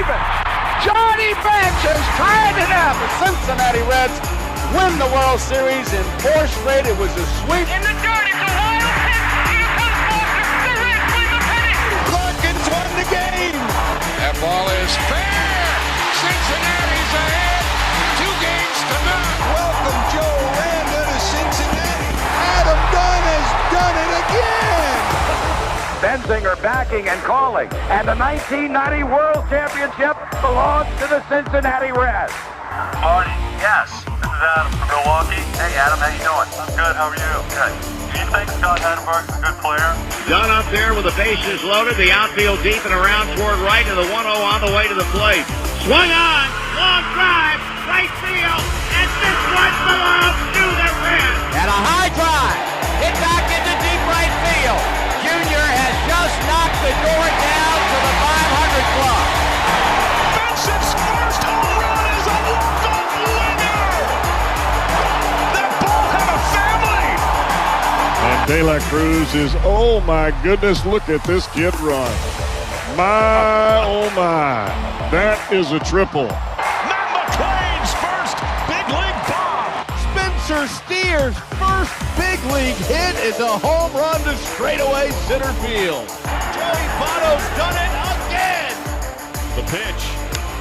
believe it? Johnny Bench has tied it up. The Cincinnati Reds win the World Series in 4 straight. It was a sweep. In the dirt, it's a wild pitch. Here comes Foster. The Reds win the pennant. Larkins won the game. That ball is fair. Cincinnati's ahead. 2 games to none. Welcome Joe Randa to Cincinnati. Adam Dunn has done it again. Benzinger backing and calling. And the 1990 World Championship belongs to the Cincinnati Reds. Marty, yes. This is Adam from Milwaukee. Hey, Adam, how you doing? I'm good. How are you? Good. Do you think Scott Hatterberg's a good player? Dunn up there with the bases loaded. The outfield deep and around toward right, and the 1-0 on the way to the plate. Swung on. Long drive. Right field. And this one belongs to the Reds. And a high drive. Hit back into deep right field. Jr. has just knocked the door down to the 500 club. Benson's first home run is a walk-off winner. That ball had a family. And De La Cruz is, oh my goodness, look at this kid run. My, oh my, that is a triple. Matt McClain's first big league bomb. Spencer Steer's first big league hit is a home run to straightaway center field. Joey Votto's done it again. The pitch.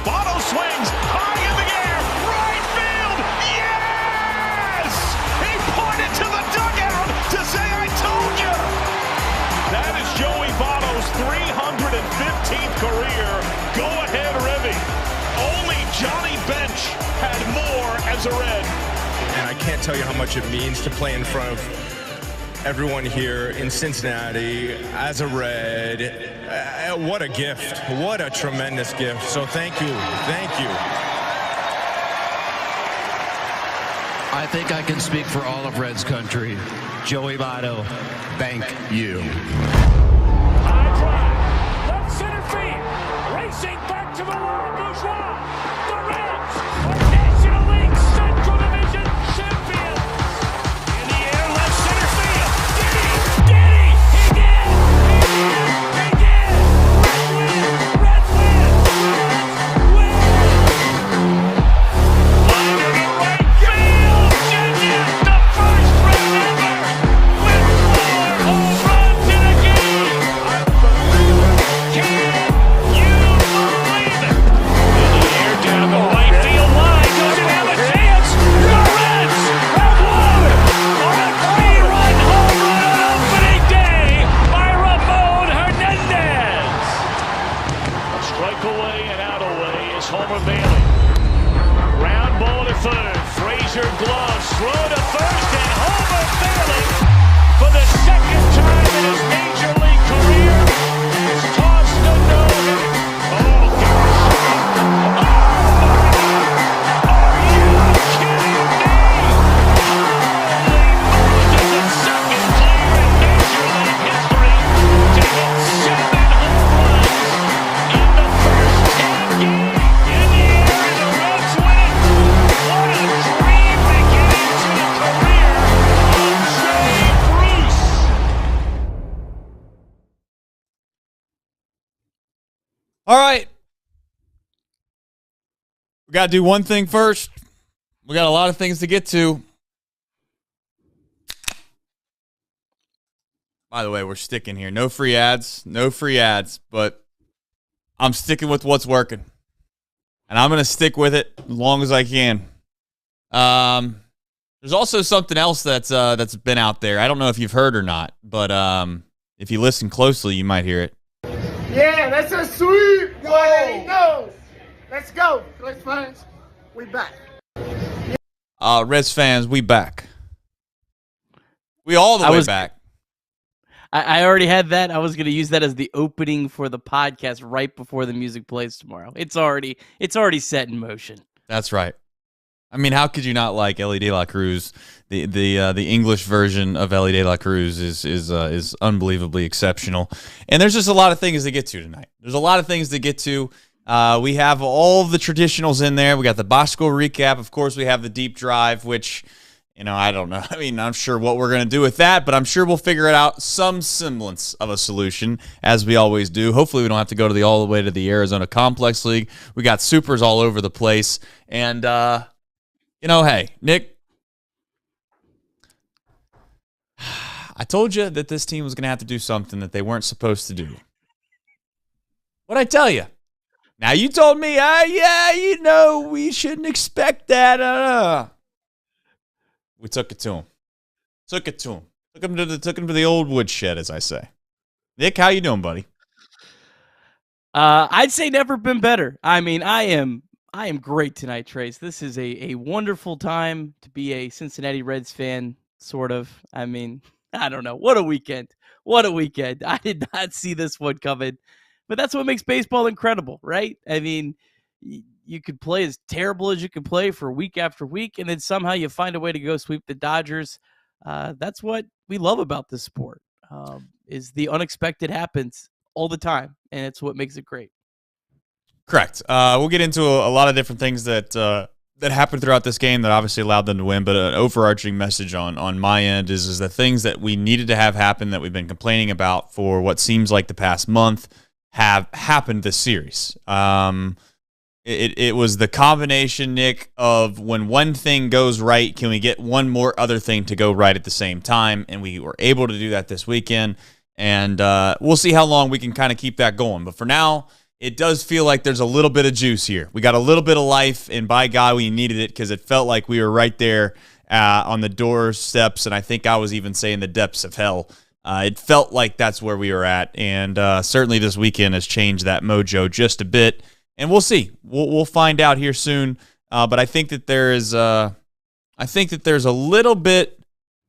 Votto swings high in the air. Right field. Yes! He pointed to the dugout to say, I told you. That is Joey Votto's 315th career go-ahead ribby. Only Johnny Bench had more as a Red. And I can't tell you how much it means to play in front of everyone here in Cincinnati as a Red. What a gift. What a tremendous gift. So thank you. Thank you. I think I can speak for all of Reds country. Joey Votto, thank you. High drive. Left center field. Racing back to the wall. Bourgeois. The Reds are National League Central Division champions. In the air, left center field. Did he? Did he? He did. He did. Red win. Red win. Line to right field. Junior, the first Red ever with 4 home runs in a game. Can you believe it? In the air, down the right field line. Doesn't have a chance. The Reds have won on a 3-run home run on opening day by Ramon Hernandez. A strike away and out away is Homer Bailey. Ground ball to third. Frazier gloves. Throw to first, and Homer Bailey, for the second time in his major league career, has tossed a no-hitter. Oh, gosh. Oh, are you kidding me? Holy Moses, the second player in major league history to hit 7 home runs in the first 10 games. In the air, and the Reds win. What a dream beginning to the career of Jay Bruce. All right. We got to do one thing first. We got a lot of things to get to. By the way, we're sticking here. No free ads. No free ads. But I'm sticking with what's working. And I'm going to stick with it as long as I can. There's also something else that's been out there. I don't know if you've heard or not. But if you listen closely, you might hear it. Yeah, that's a sweep. No. Let's go. Let's fans. We back. Reds fans, we back. We all the way back. I already had that. I was going to use that as the opening for the podcast right before the music plays tomorrow. It's already set in motion. That's right. I mean, how could you not like Ellie De La Cruz? The English version of Ellie De La Cruz is unbelievably exceptional. And there's just a lot of things to get to tonight. There's a lot of things to get to. We have all of the traditionals in there. We got the Bosco recap. Of course, we have the deep drive, which I don't know. I mean, I'm sure what we're going to do with that, but I'm sure we'll figure it out some semblance of a solution, as we always do. Hopefully we don't have to go all the way to the Arizona Complex League. We got supers all over the place. And, hey, Nick, I told you that this team was going to have to do something that they weren't supposed to do. What'd I tell you? Now you told me, we shouldn't expect that. We took it to him. Took him to the old woodshed, as I say. Nick, how you doing, buddy? I'd say never been better. I mean, I am great tonight, Trace. This is a wonderful time to be a Cincinnati Reds fan, sort of. I mean, I don't know. What a weekend. I did not see this one coming. But that's what makes baseball incredible, right? I mean, you could play as terrible as you can play for week after week, and then somehow you find a way to go sweep the Dodgers. That's what we love about this sport, is the unexpected happens all the time, and it's what makes it great. Correct. We'll get into a lot of different things that happened throughout this game that obviously allowed them to win, but an overarching message on my end is the things that we needed to have happen that we've been complaining about for what seems like the past month have happened this series. It was the combination, Nick, of when one thing goes right, can we get one more other thing to go right at the same time? And we were able to do that this weekend. And we'll see how long we can kind of keep that going. But for now, it does feel like there's a little bit of juice here. We got a little bit of life, and by God, we needed it because it felt like we were right there on the doorsteps, and I think I was even saying the depths of hell. It felt like that's where we were at, and certainly this weekend has changed that mojo just a bit. And we'll see. We'll find out here soon. But I think that there's a little bit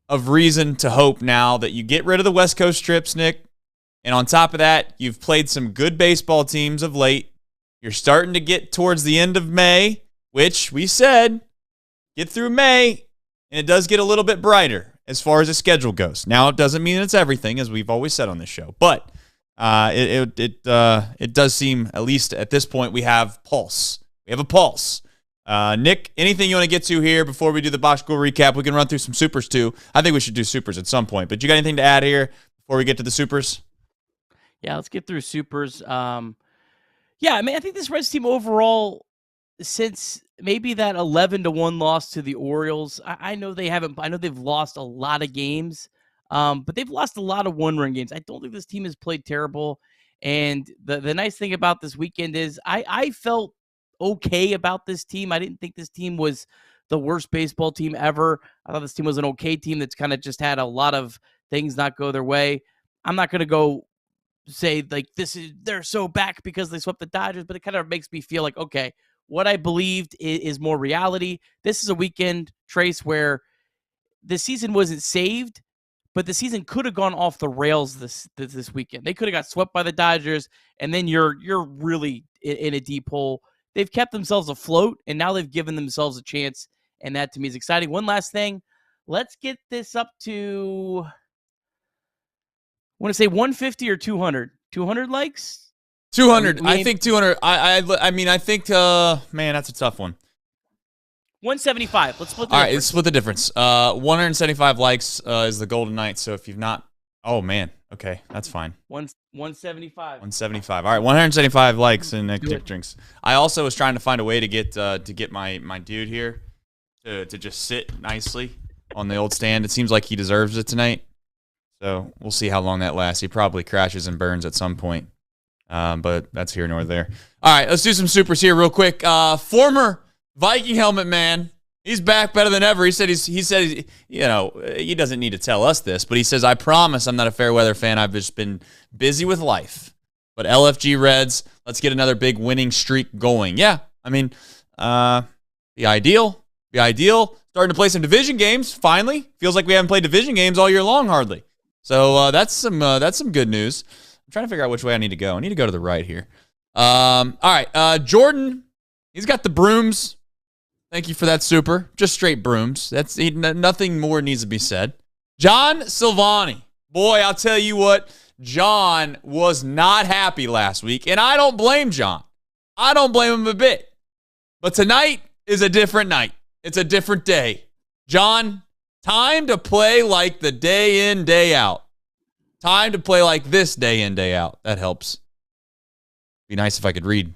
of reason to hope now that you get rid of the West Coast trips, Nick. And on top of that, you've played some good baseball teams of late. You're starting to get towards the end of May, which we said, get through May, and it does get a little bit brighter as far as the schedule goes. Now, it doesn't mean it's everything, as we've always said on this show, but it does seem, at least at this point, we have pulse. We have a pulse. Nick, anything you want to get to here before we do the box score recap? We can run through some supers too. I think we should do supers at some point, but you got anything to add here before we get to the supers? Yeah, let's get through supers. I think this Reds team overall, since maybe that 11-1 loss to the Orioles, I know they've lost a lot of games, but they've lost a lot of one-run games. I don't think this team has played terrible. And the nice thing about this weekend is I felt okay about this team. I didn't think this team was the worst baseball team ever. I thought this team was an okay team that's kind of just had a lot of things not go their way. I'm not going to go say like they're so back because they swept the Dodgers, but it kind of makes me feel like, okay, what I believed is more reality. This is a weekend, Trace, where the season wasn't saved, but the season could have gone off the rails this weekend. They could have got swept by the Dodgers, and then you're really in a deep hole. They've kept themselves afloat, and now they've given themselves a chance, and that to me is exciting. One last thing. Let's get this up to, I want to say 150 or 200. 200 likes? 200. I think 200. I think, man, that's a tough one. 175. Let's split the difference. All right, let's split the difference. 175 likes is the golden night. So if you've not, oh, man. Okay, that's fine. 175. 175. All right, 175 likes and Nick drinks. I also was trying to find a way to get my dude here to just sit nicely on the old stand. It seems like he deserves it tonight. So we'll see how long that lasts. He probably crashes and burns at some point. But that's here nor there. All right, let's do some supers here real quick. Former Viking helmet man, he's back better than ever. He said he doesn't need to tell us this, but he says, I promise I'm not a fair weather fan. I've just been busy with life. But LFG Reds, let's get another big winning streak going. Yeah, I mean, be ideal. Starting to play some division games, finally. Feels like we haven't played division games all year long, hardly. So that's some good news. I'm trying to figure out which way I need to go. I need to go to the right here. All right, Jordan, he's got the brooms. Thank you for that super. Just straight brooms. Nothing more needs to be said. John Silvani. Boy, I'll tell you what, John was not happy last week, and I don't blame John. I don't blame him a bit. But tonight is a different night. It's a different day. John, Time to play like the day in, day out. Time to play like this day in, day out. That helps. Be nice if I could read.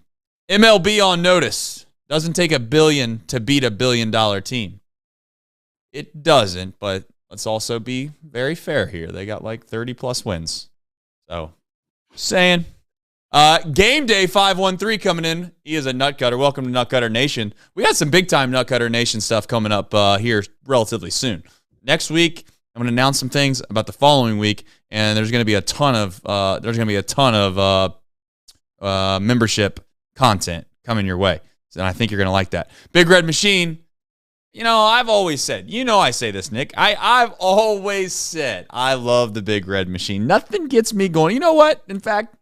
MLB on notice. Doesn't take $1 billion to beat $1 billion team. It doesn't, but let's also be very fair here. They got like 30-plus wins. So, saying. Game Day 513 coming in. He is a Nutcutter. Welcome to Nutcutter Nation. We got some big-time Nutcutter Nation stuff coming up here relatively soon. Next week, I'm going to announce some things about the following week, and there's going to be a ton of membership content coming your way. And I think you're going to like that. Big Red Machine. I've always said, I say this, Nick. I've always said I love the Big Red Machine. Nothing gets me going. You know what? In fact,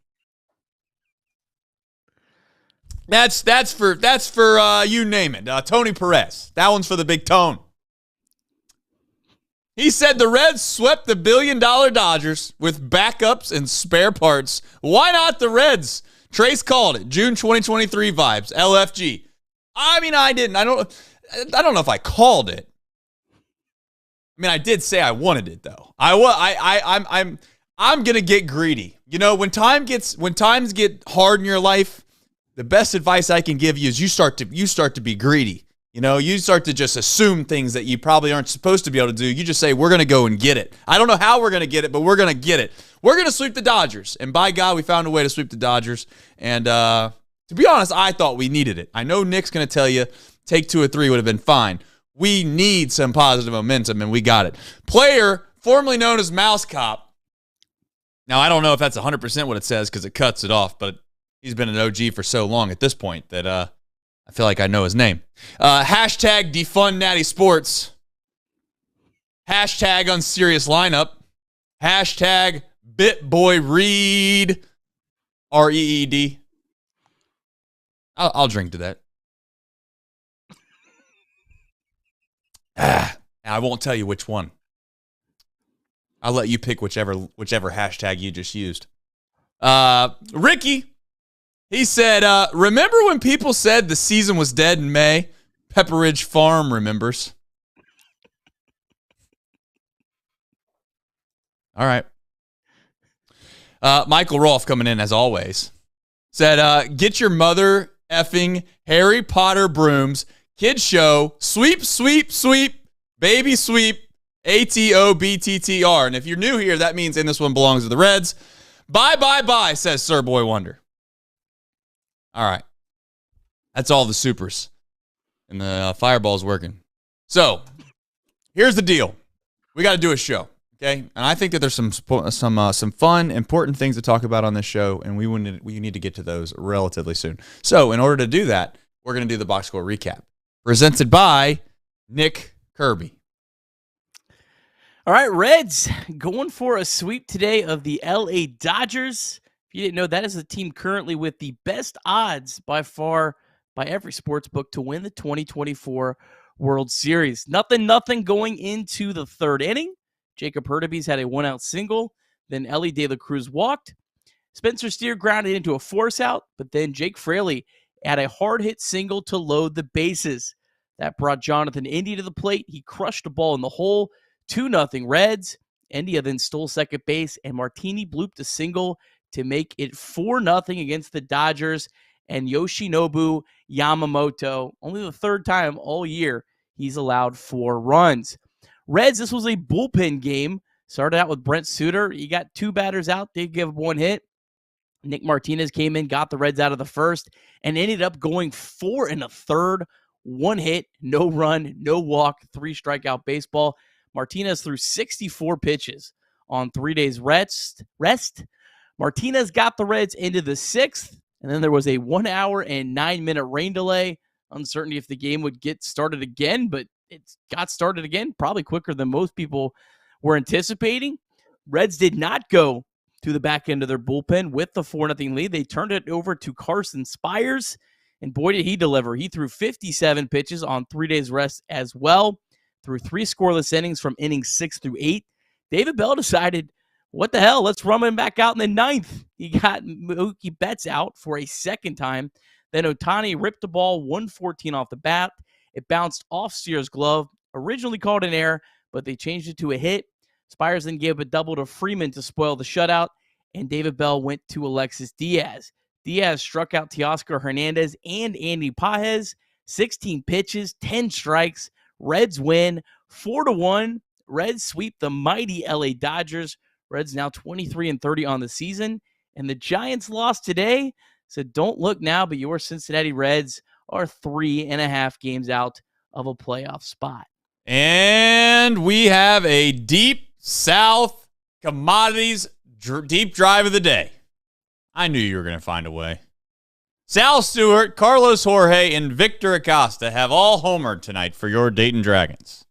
that's for you name it. Tony Perez. That one's for the Big Tone. He said the Reds swept the $1 billion Dodgers with backups and spare parts. Why not the Reds? Trace called it. June 2023 vibes. LFG. I mean, I didn't. I don't know if I called it. I mean, I did say I wanted it though. I'm gonna get greedy. When times get hard in your life, the best advice I can give you is you start to be greedy. You start to just assume things that you probably aren't supposed to be able to do. You just say, we're going to go and get it. I don't know how we're going to get it, but we're going to get it. We're going to sweep the Dodgers. And by God, we found a way to sweep the Dodgers. And to be honest, I thought we needed it. I know Nick's going to tell you take 2 or 3 would have been fine. We need some positive momentum, and we got it. Player, formerly known as Mouse Cop. Now, I don't know if that's 100% what it says because it cuts it off, but he's been an OG for so long at this point that I feel like I know his name. Hashtag defund Natty Sports. Hashtag unserious lineup. Hashtag BitBoy Reed. REED. I'll drink to that. I won't tell you which one. I'll let you pick whichever hashtag you just used. Ricky. He said, remember when people said the season was dead in May? Pepperidge Farm remembers. All right. Michael Rolfe coming in as always. Said, get your mother effing Harry Potter brooms. Kid show. Sweep, sweep, sweep. Baby sweep. ATOBTTR. And if you're new here, that means and this one belongs to the Reds. Bye, bye, bye, says Sir Boy Wonder. All right. That's all the supers. And the fireball's working. So, here's the deal. We got to do a show, okay? And I think that there's some fun, important things to talk about on this show, and we need to get to those relatively soon. So, in order to do that, we're going to do the box score recap. Presented by Nick Kirby. All right, Reds going for a sweep today of the LA Dodgers. If you didn't know, that is the team currently with the best odds by far by every sports book to win the 2024 World Series. Nothing going into the third inning. Jacob Hurtubise had a 1-out single. Then Elly De La Cruz walked. Spencer Steer grounded into a force out, but then Jake Fraley had a hard hit single to load the bases. That brought Jonathan India to the plate. He crushed the ball in the hole. 2-0 Reds. India then stole second base, and Martini blooped a single to make it 4-0 against the Dodgers. And Yoshinobu Yamamoto, only the third time all year he's allowed 4 runs. Reds, this was a bullpen game. Started out with Brent Suter. You got 2 batters out. They give up 1 hit. Nick Martinez came in, got the Reds out of the first, and ended up going 4 1/3. 1 hit, no run, no walk, 3 strikeout baseball. Martinez threw 64 pitches on 3 days rest. Martinez got the Reds into the 6th, and then there was a 1 hour and 9-minute rain delay. Uncertainty if the game would get started again, but it got started again, probably quicker than most people were anticipating. Reds did not go to the back end of their bullpen with the 4-0 lead. They turned it over to Carson Spires, and boy, did he deliver. He threw 57 pitches on 3 days rest as well, through 3 scoreless innings from innings 6 through 8. David Bell decided, what the hell, let's run him back out in the 9th. He got Mookie Betts out for a second time. Then Ohtani ripped the ball 114 off the bat. It bounced off Steer's glove, originally called an error, but they changed it to a hit. Spires then gave a double to Freeman to spoil the shutout, and David Bell went to Alexis Diaz. Diaz struck out Teoscar Hernandez and Andy Pages. 16 pitches, 10 strikes. Reds win 4-1. Reds sweep the mighty LA Dodgers. Reds now 23-30 on the season. And the Giants lost today. So don't look now, but your Cincinnati Reds are 3.5 games out of a playoff spot. And we have a Deep South Commodities deep drive of the day. I knew you were going to find a way. Sal Stewart, Carlos Jorge, and Victor Acosta have all homered tonight for your Dayton Dragons.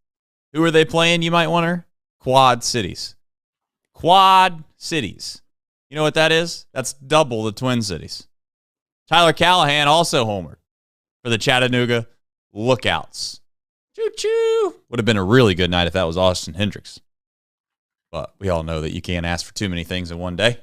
Who are they playing, you might wonder? Quad Cities. Quad Cities. You know what that is? That's double the Twin Cities. Tyler Callahan also homered for the Chattanooga Lookouts. Choo-choo. Would have been a really good night if that was Austin Hendricks. But we all know that you can't ask for too many things in one day.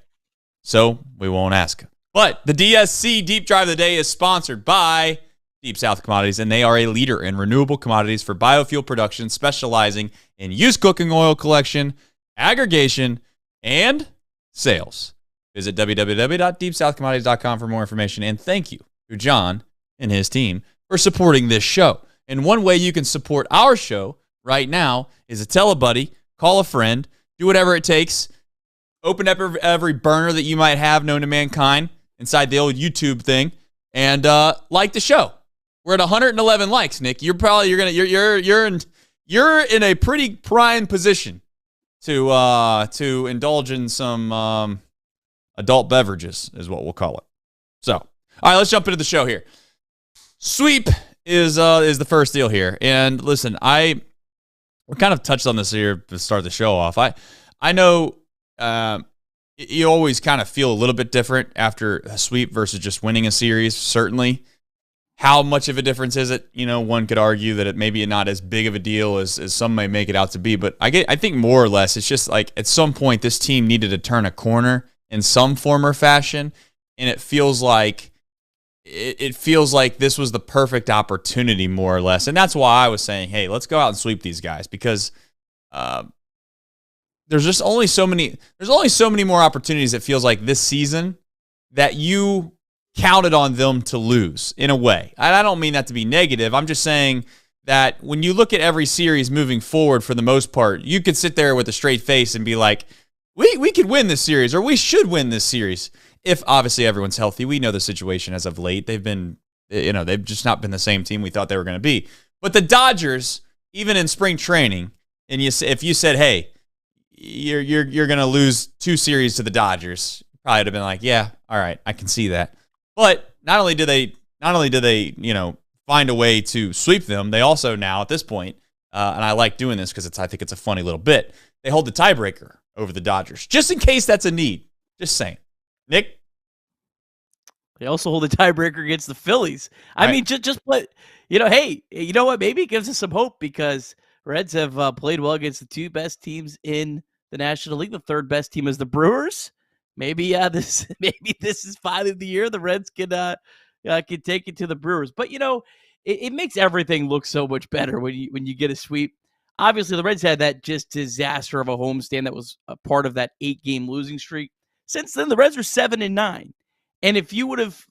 So we won't ask. But the DSC Deep Drive of the Day is sponsored by Deep South Commodities, and they are a leader in renewable commodities for biofuel production, specializing in used cooking oil collection, aggregation, and sales. Visit www.deepsouthcommodities.com for more information, and thank you to John and his team for supporting this show. And one way you can support our show right now is to tell a buddy, call a friend, do whatever it takes. Open up every burner that you might have known to mankind inside the old YouTube thing, and like the show. We're at 111 likes, Nick. You're in a pretty prime position to indulge in some adult beverages, is what we'll call it. So, all right, let's jump into the show here. Sweep is the first deal here, and listen, we kind of touched on this here to start the show off. I know. You always kind of feel a little bit different after a sweep versus just winning a series, certainly. How much of a difference is it? You know, one could argue that it may be not as big of a deal as some may make it out to be, but I think more or less it's just like at some point this team needed to turn a corner in some form or fashion, and it feels like this was the perfect opportunity, more or less. And that's why I was saying, hey, let's go out and sweep these guys, because there's only so many more opportunities, it feels like, this season that you counted on them to lose, in a way. I don't mean that to be negative. I'm just saying that when you look at every series moving forward, for the most part, you could sit there with a straight face and be like, we could win this series, or we should win this series, if obviously everyone's healthy. We know the situation as of late. They've just not been the same team we thought they were going to be. But the Dodgers, even in spring training, and if you said, hey, you're going to lose 2 series to the Dodgers, probably would have been like, yeah, all right, I can see that. But not only do they find a way to sweep them, they also now at this point, and I like doing this because I think it's a funny little bit, they hold the tiebreaker over the Dodgers, just in case that's a need. Just saying. Nick? They also hold the tiebreaker against the Phillies. I mean, just play, hey, you know what? Maybe it gives us some hope, because Reds have played well against the 2 best teams in the National League. The 3rd best team is the Brewers. Maybe this is finally the year the Reds can take it to the Brewers. But it makes everything look so much better when you get a sweep. Obviously, the Reds had that just disaster of a homestand that was a part of that 8-game losing streak. Since then, the Reds are 7-9. And if you would have,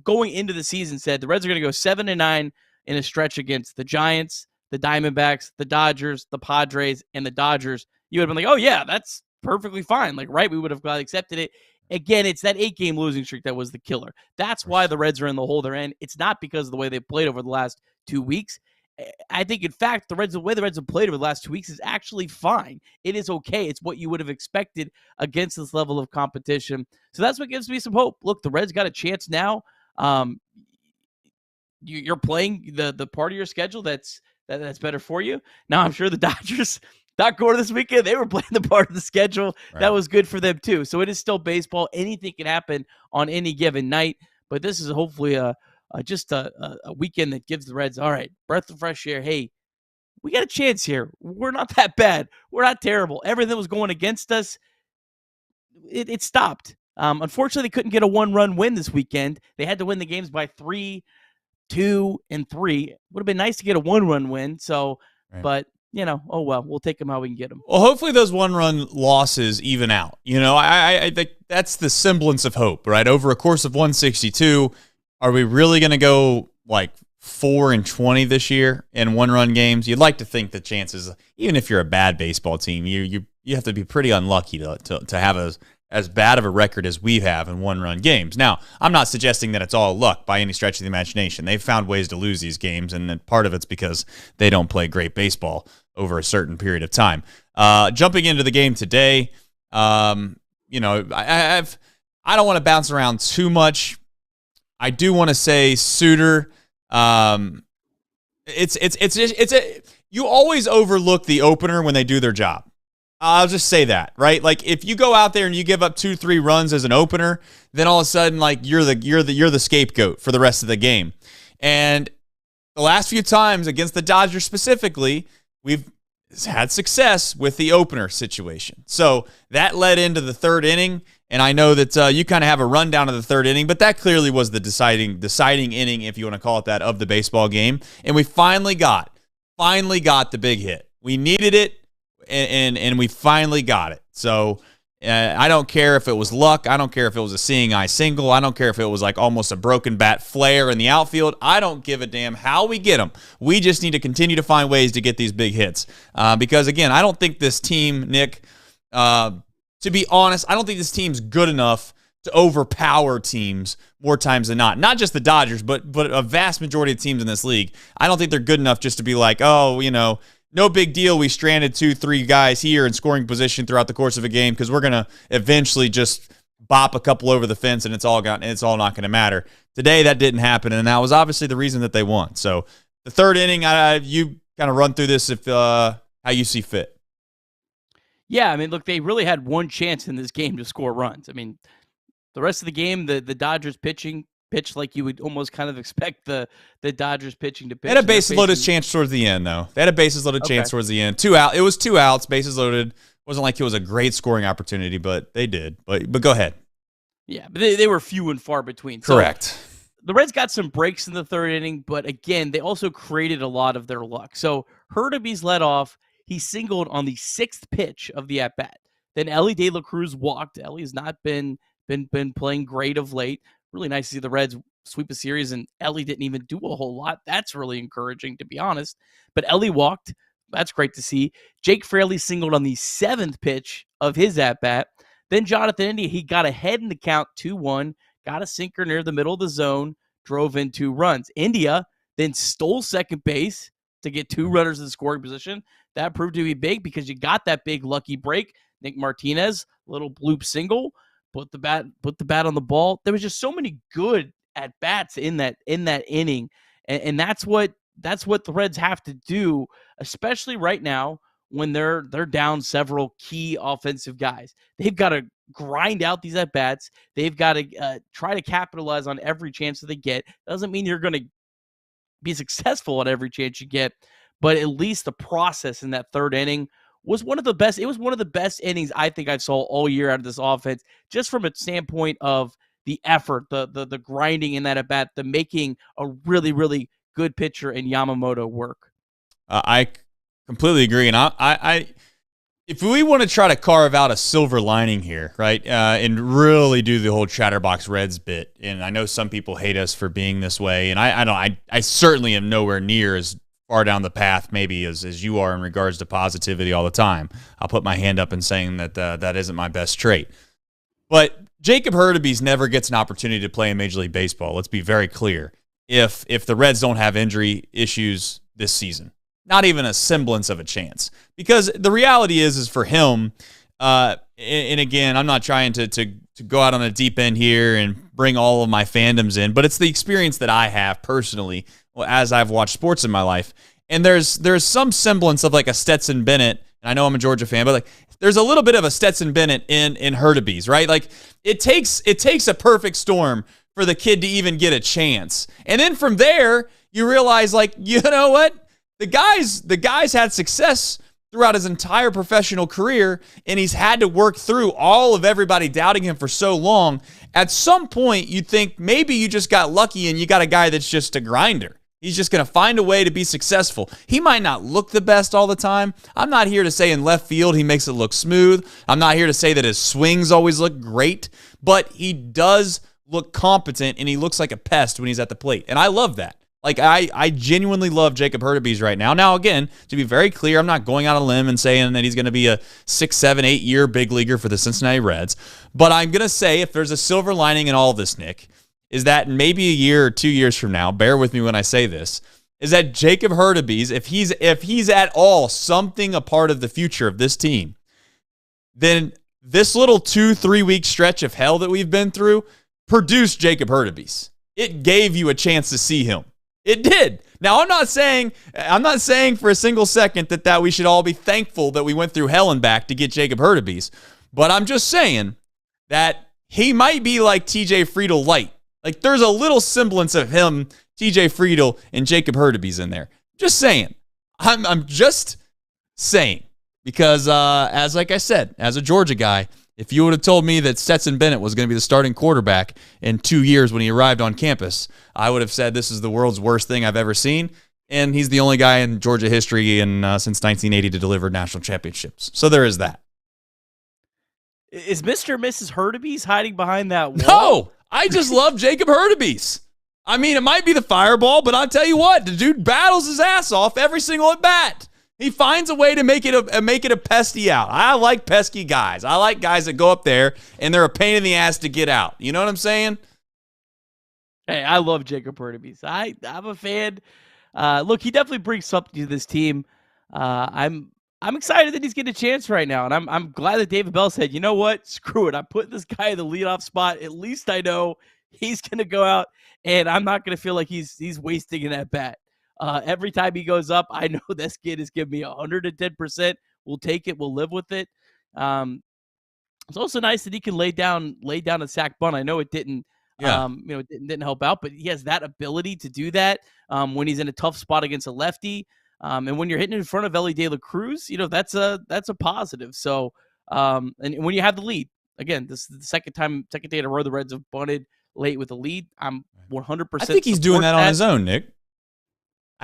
going into the season, said the Reds are going to go 7-9 in a stretch against the Giants, the Diamondbacks, the Dodgers, the Padres, and the Dodgers, you would have been like, oh, yeah, that's perfectly fine. Right? We would have accepted it. Again, it's that 8-game losing streak that was the killer. That's why the Reds are in the hole they're in. It's not because of the way they played over the last 2 weeks. I think, in fact, the way the Reds have played over the last 2 weeks is actually fine. It is okay. It's what you would have expected against this level of competition. So that's what gives me some hope. Look, the Reds got a chance now. You're playing the part of your schedule that's better for you. Now, I'm sure the Dodgers, not going to this weekend, they were playing the part of the schedule that was good for them too. So it is still baseball. Anything can happen on any given night. But this is hopefully just a weekend that gives the Reds, all right, breath of fresh air. Hey, we got a chance here. We're not that bad. We're not terrible. Everything that was going against us, it stopped. Unfortunately, they couldn't get a 1-run win this weekend. They had to win the games by 3, 2, and 3. Would have been nice to get a 1-run win. So, but oh well, we'll take them how we can get them. Well, hopefully those one-run losses even out. I think that's the semblance of hope, right? Over a course of 162, are we really going to go like 4-20 this year in one-run games? You'd like to think the chances, even if you're a bad baseball team, you have to be pretty unlucky to have as bad of a record as we have in one-run games. Now, I'm not suggesting that it's all luck by any stretch of the imagination. They've found ways to lose these games, and part of it's because they don't play great baseball over a certain period of time. Jumping into the game today, I don't want to bounce around too much. I do want to say Suter. You always overlook the opener when they do their job. I'll just say that, right? Like if you go out there and you give up 2-3 runs as an opener, then all of a sudden, like you're the scapegoat for the rest of the game. And the last few times against the Dodgers specifically, we've had success with the opener situation. So that led into the third inning, and I know that you kind of have a rundown of the third inning, but that clearly was the deciding inning, if you want to call it that, of the baseball game. And we finally got the big hit. We needed it. And we finally got it. So I don't care if it was luck. I don't care if it was a seeing eye single. I don't care if it was like almost a broken bat flare in the outfield. I don't give a damn how we get them. We just need to continue to find ways to get these big hits. Because, again, I don't think this team, Nick, to be honest, I don't think this team's good enough to overpower teams more times than not. Not just the Dodgers, but a vast majority of teams in this league. I don't think they're good enough just to be like, no big deal. We stranded 2-3 guys here in scoring position throughout the course of a game because we're going to eventually just bop a couple over the fence and it's all not going to matter. Today, that didn't happen, and that was obviously the reason that they won. So the third inning, you kind of run through this if how you see fit. Yeah, I mean, look, they really had one chance in this game to score runs. I mean, the rest of the game, the Dodgers pitched like you would almost kind of expect the Dodgers pitching to pitch. They had a bases loaded chance towards the end, though. They had a bases loaded chance towards the end. 2 out. It was 2 outs, bases loaded. It wasn't like it was a great scoring opportunity, but they did. But go ahead. Yeah, but they were few and far between. Correct. So the Reds got some breaks in the third inning, but again, they also created a lot of their luck. So Hurtubise led off. He singled on the 6th pitch of the at-bat. Then Elly De La Cruz walked. Elly has not been playing great of late. Really nice to see the Reds sweep a series, and Elly didn't even do a whole lot. That's really encouraging, to be honest. But Elly walked. That's great to see. Jake Fraley singled on the 7th pitch of his at-bat. Then Jonathan India, he got ahead in the count 2-1, got a sinker near the middle of the zone, drove in 2 runs. India then stole second base to get 2 runners in scoring position. That proved to be big because you got that big lucky break. Nick Martinez, little bloop single, put the bat on the ball. There was just so many good at bats in that inning, and that's what the Reds have to do, especially right now when they're down several key offensive guys. They've got to grind out these at bats. They've got to try to capitalize on every chance that they get. Doesn't mean you're going to be successful at every chance you get, but at least the process in that third inning was one of the best. It was one of the best innings I think I saw all year out of this offense, just from a standpoint of the effort, the grinding in that at bat, the making a really, really good pitcher in Yamamoto work. I completely agree, and I if we want to try to carve out a silver lining here, right, and really do the whole Chatterbox Reds bit, and I know some people hate us for being this way, and I certainly am nowhere near as far down the path maybe as you are in regards to positivity all the time. I'll put my hand up in saying that that isn't my best trait. But Jacob Hurtubise never gets an opportunity to play in Major League Baseball. Let's be very clear. If the Reds don't have injury issues this season, not even a semblance of a chance. Because the reality is for him, and again, I'm not trying to go out on a deep end here and bring all of my fandoms in, but it's the experience that I have personally as I've watched sports in my life. And there's some semblance of like a Stetson Bennett, and I know I'm a Georgia fan, but like there's a little bit of a Stetson Bennett in Hurtubise, right? Like it takes a perfect storm for the kid to even get a chance. And then from there, you realize, like, you know what? The guy's had success throughout his entire professional career, and he's had to work through all of everybody doubting him for so long. At some point, you think maybe you just got lucky and you got a guy that's just a grinder. He's just going to find a way to be successful. He might not look the best all the time. I'm not here to say in left field he makes it look smooth. I'm not here to say that his swings always look great, but he does look competent, and he looks like a pest when he's at the plate. And I love that. Like, I genuinely love Jacob Hurtubise right now. Now, again, to be very clear, I'm not going on a limb and saying that he's going to be a 6, 7, 8 year big leaguer for the Cincinnati Reds. But I'm going to say, if there's a silver lining in all of this, Nick, is that maybe a year or 2 years from now, bear with me when I say this, is that Jacob Hurtubise, if he's at all something a part of the future of this team, then this little 2-3 week stretch of hell that we've been through produced Jacob Hurtubise. It gave you a chance to see him. It did. Now, I'm not saying for a single second that we should all be thankful that we went through hell and back to get Jacob Hurtubise, but I'm just saying that he might be like TJ Friedl light. Like, there's a little semblance of him, TJ Friedl, and Jacob Hurtubise in there. Just saying. I'm just saying. Because, like I said, as a Georgia guy, if you would have told me that Stetson Bennett was going to be the starting quarterback in 2 years when he arrived on campus, I would have said this is the world's worst thing I've ever seen. And he's the only guy in Georgia history since 1980 to deliver national championships. So there is that. Is Mr. and Mrs. Hurtubise hiding behind that wall? No! I just love Jacob Hurtubise. I mean, it might be the fireball, but I'll tell you what, the dude battles his ass off every single at bat. He finds a way to make it a pesky out. I like pesky guys. I like guys that go up there and they're a pain in the ass to get out. You know what I'm saying? Hey, I love Jacob Hurtubise. I'm a fan. Look, he definitely brings something to this team. I'm excited that he's getting a chance right now, and I'm glad that David Bell said, you know what, screw it. I'm putting this guy in the leadoff spot. At least I know he's going to go out, and I'm not going to feel like he's wasting an at bat. Every time he goes up, I know this kid is giving me 110%. We'll take it. We'll live with it. It's also nice that he can lay down a sack bunt. I know it didn't. It didn't help out, but he has that ability to do that when he's in a tough spot against a lefty. And when you're hitting in front of Elly De La Cruz, that's a positive. So, and when you have the lead, again, this is the second day in a row the Reds have bunted late with a lead. I'm 100%. I think he's doing that on his own, Nick.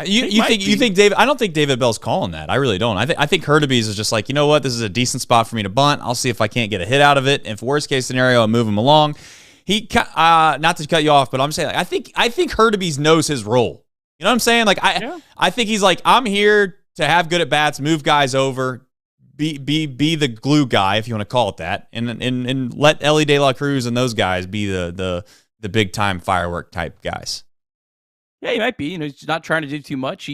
You think David? I don't think David Bell's calling that. I really don't. I think Hurtubise is just like, you know what, this is a decent spot for me to bunt. I'll see if I can't get a hit out of it. And if worst case scenario, I'll move him along. Not to cut you off, but I'm saying, like, I think Hurtubise knows his role. You know what I'm saying? Like, I think he's like, I'm here to have good at bats, move guys over, be the glue guy, if you want to call it that, and let Elly De La Cruz and those guys be the big time firework type guys. Yeah, he might be. He's not trying to do too much.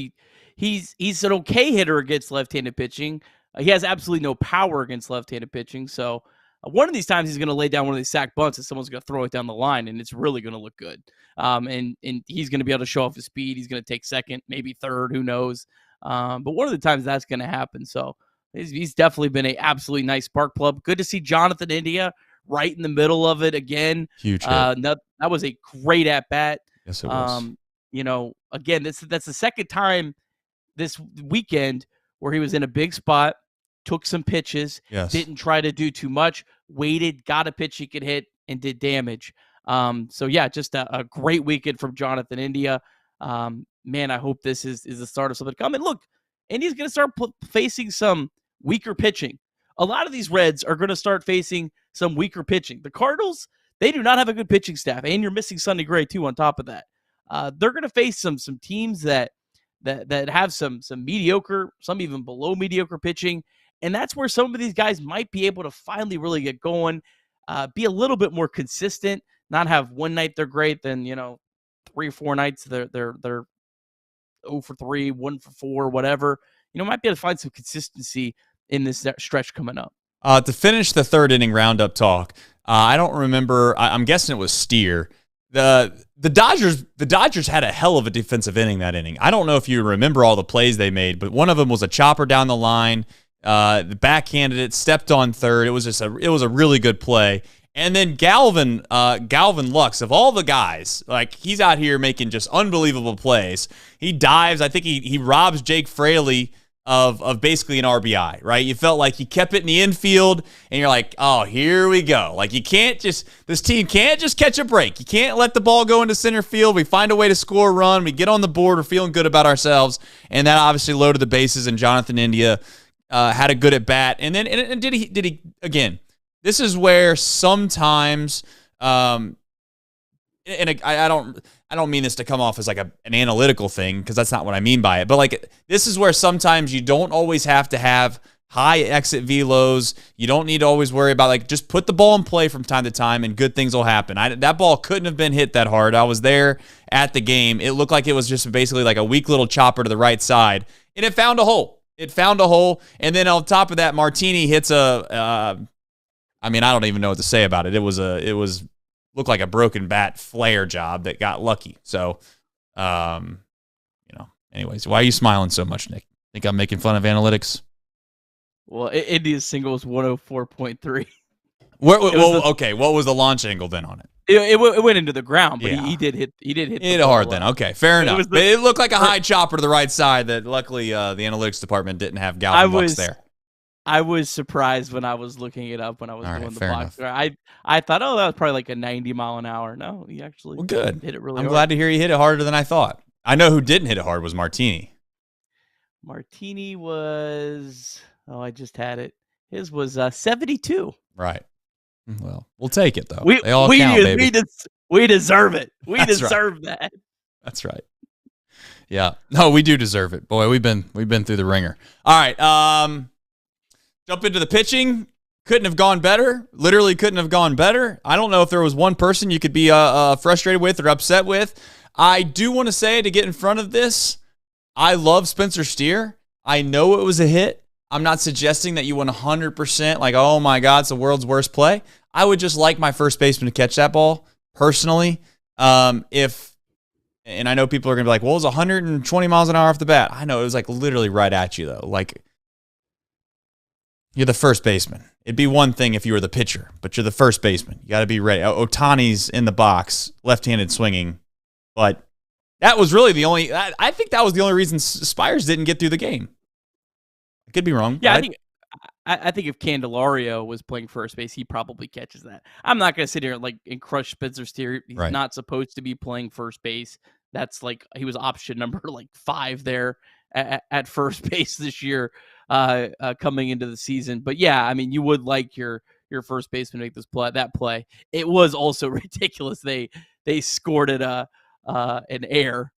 He's an okay hitter against left-handed pitching. He has absolutely no power against left-handed pitching. So one of these times he's going to lay down one of these sack bunts and someone's going to throw it down the line, and it's really going to look good. And he's going to be able to show off his speed. He's going to take second, maybe third, who knows. But one of the times that's going to happen. So he's definitely been an absolutely nice spark plug. Good to see Jonathan India right in the middle of it again. Huge hit. That was a great at-bat. Yes, it was. Again, that's the second time this weekend where he was in a big spot, took some pitches, didn't try to do too much, waited, got a pitch he could hit, and did damage. Just a great weekend from Jonathan India. Man, I hope this is the start of something to come. And look, India's going to start facing some weaker pitching. A lot of these Reds are going to start facing some weaker pitching. The Cardinals, they do not have a good pitching staff, and you're missing Sonny Gray too on top of that. They're going to face some teams that have some mediocre, some even below mediocre pitching, and that's where some of these guys might be able to finally really get going, be a little bit more consistent, not have one night they're great, then 3 or 4 nights they're 0 for 3, 1 for 4, whatever. Might be able to find some consistency in this stretch coming up. To finish the third inning roundup talk, I don't remember. I'm guessing it was Steer. The Dodgers had a hell of a defensive inning that inning. I don't know if you remember all the plays they made, but one of them was a chopper down the line. The backhanded it, stepped on third. It was a really good play. And then Galvin Lux, of all the guys, like, he's out here making just unbelievable plays. He dives. I think he robs Jake Fraley of basically an RBI, right? You felt like he kept it in the infield, and you're like, oh, here we go. Like, this team can't just catch a break. You can't let the ball go into center field. We find a way to score a run. We get on the board. We're feeling good about ourselves, and that obviously loaded the bases, and Jonathan India had a good at bat. And then and did he again? This is where sometimes, and I don't mean this to come off as like an analytical thing, because that's not what I mean by it. But like, this is where sometimes you don't always have to have high exit velos. You don't need to always worry about, like, just put the ball in play from time to time and good things will happen. That ball couldn't have been hit that hard. I was there at the game. It looked like it was just basically like a weak little chopper to the right side, and it found a hole. And then on top of that, Martini hits I don't even know what to say about it. It was looked like a broken bat flare job that got lucky. So, anyways, why are you smiling so much, Nick? Think I'm making fun of analytics? Well, India's single was 104.3. Okay, what was the launch angle then on it? It went into the ground, but he did hit it hard then. Okay, fair enough. It looked like a high chopper to the right side that luckily the analytics department didn't have Galvin Lux there. I was surprised when I was looking it up when I was doing the box score. I thought, that was probably like a 90 mile an hour. No, he actually good. Hit it really I'm hard. glad to hear he hit it harder than I thought. I know who didn't hit it hard was Martini. Martini was, I just had it. His was 72. Right. Well, we'll take it, though. They all count, baby. We deserve it. We deserve that. That's right. Yeah. No, we do deserve it. Boy, we've been through the ringer. All right. Jump into the pitching. Couldn't have gone better. Literally couldn't have gone better. I don't know if there was one person you could be frustrated with or upset with. I do want to say, to get in front of this, I love Spencer Steer. I know it was a hit. I'm not suggesting that you 100% like, oh my God, it's the world's worst play. I would just like my first baseman to catch that ball, personally. And I know people are going to be like, well, it was 120 miles an hour off the bat. I know, it was like literally right at you, though. Like, you're the first baseman. It'd be one thing if you were the pitcher, but you're the first baseman. You got to be ready. Ohtani's in the box, left-handed swinging. But that was really the only – I think that was the only reason Spires didn't get through the game. I could be wrong. Yeah, right? I think if Candelario was playing first base, he probably catches that. I'm not going to sit here and crush Spencer Steer. He's not supposed to be playing first base. That's like – he was option number 5 there at first base this year. Coming into the season. But yeah, I mean, you would like your first baseman to make that play. It was also ridiculous. They scored it an air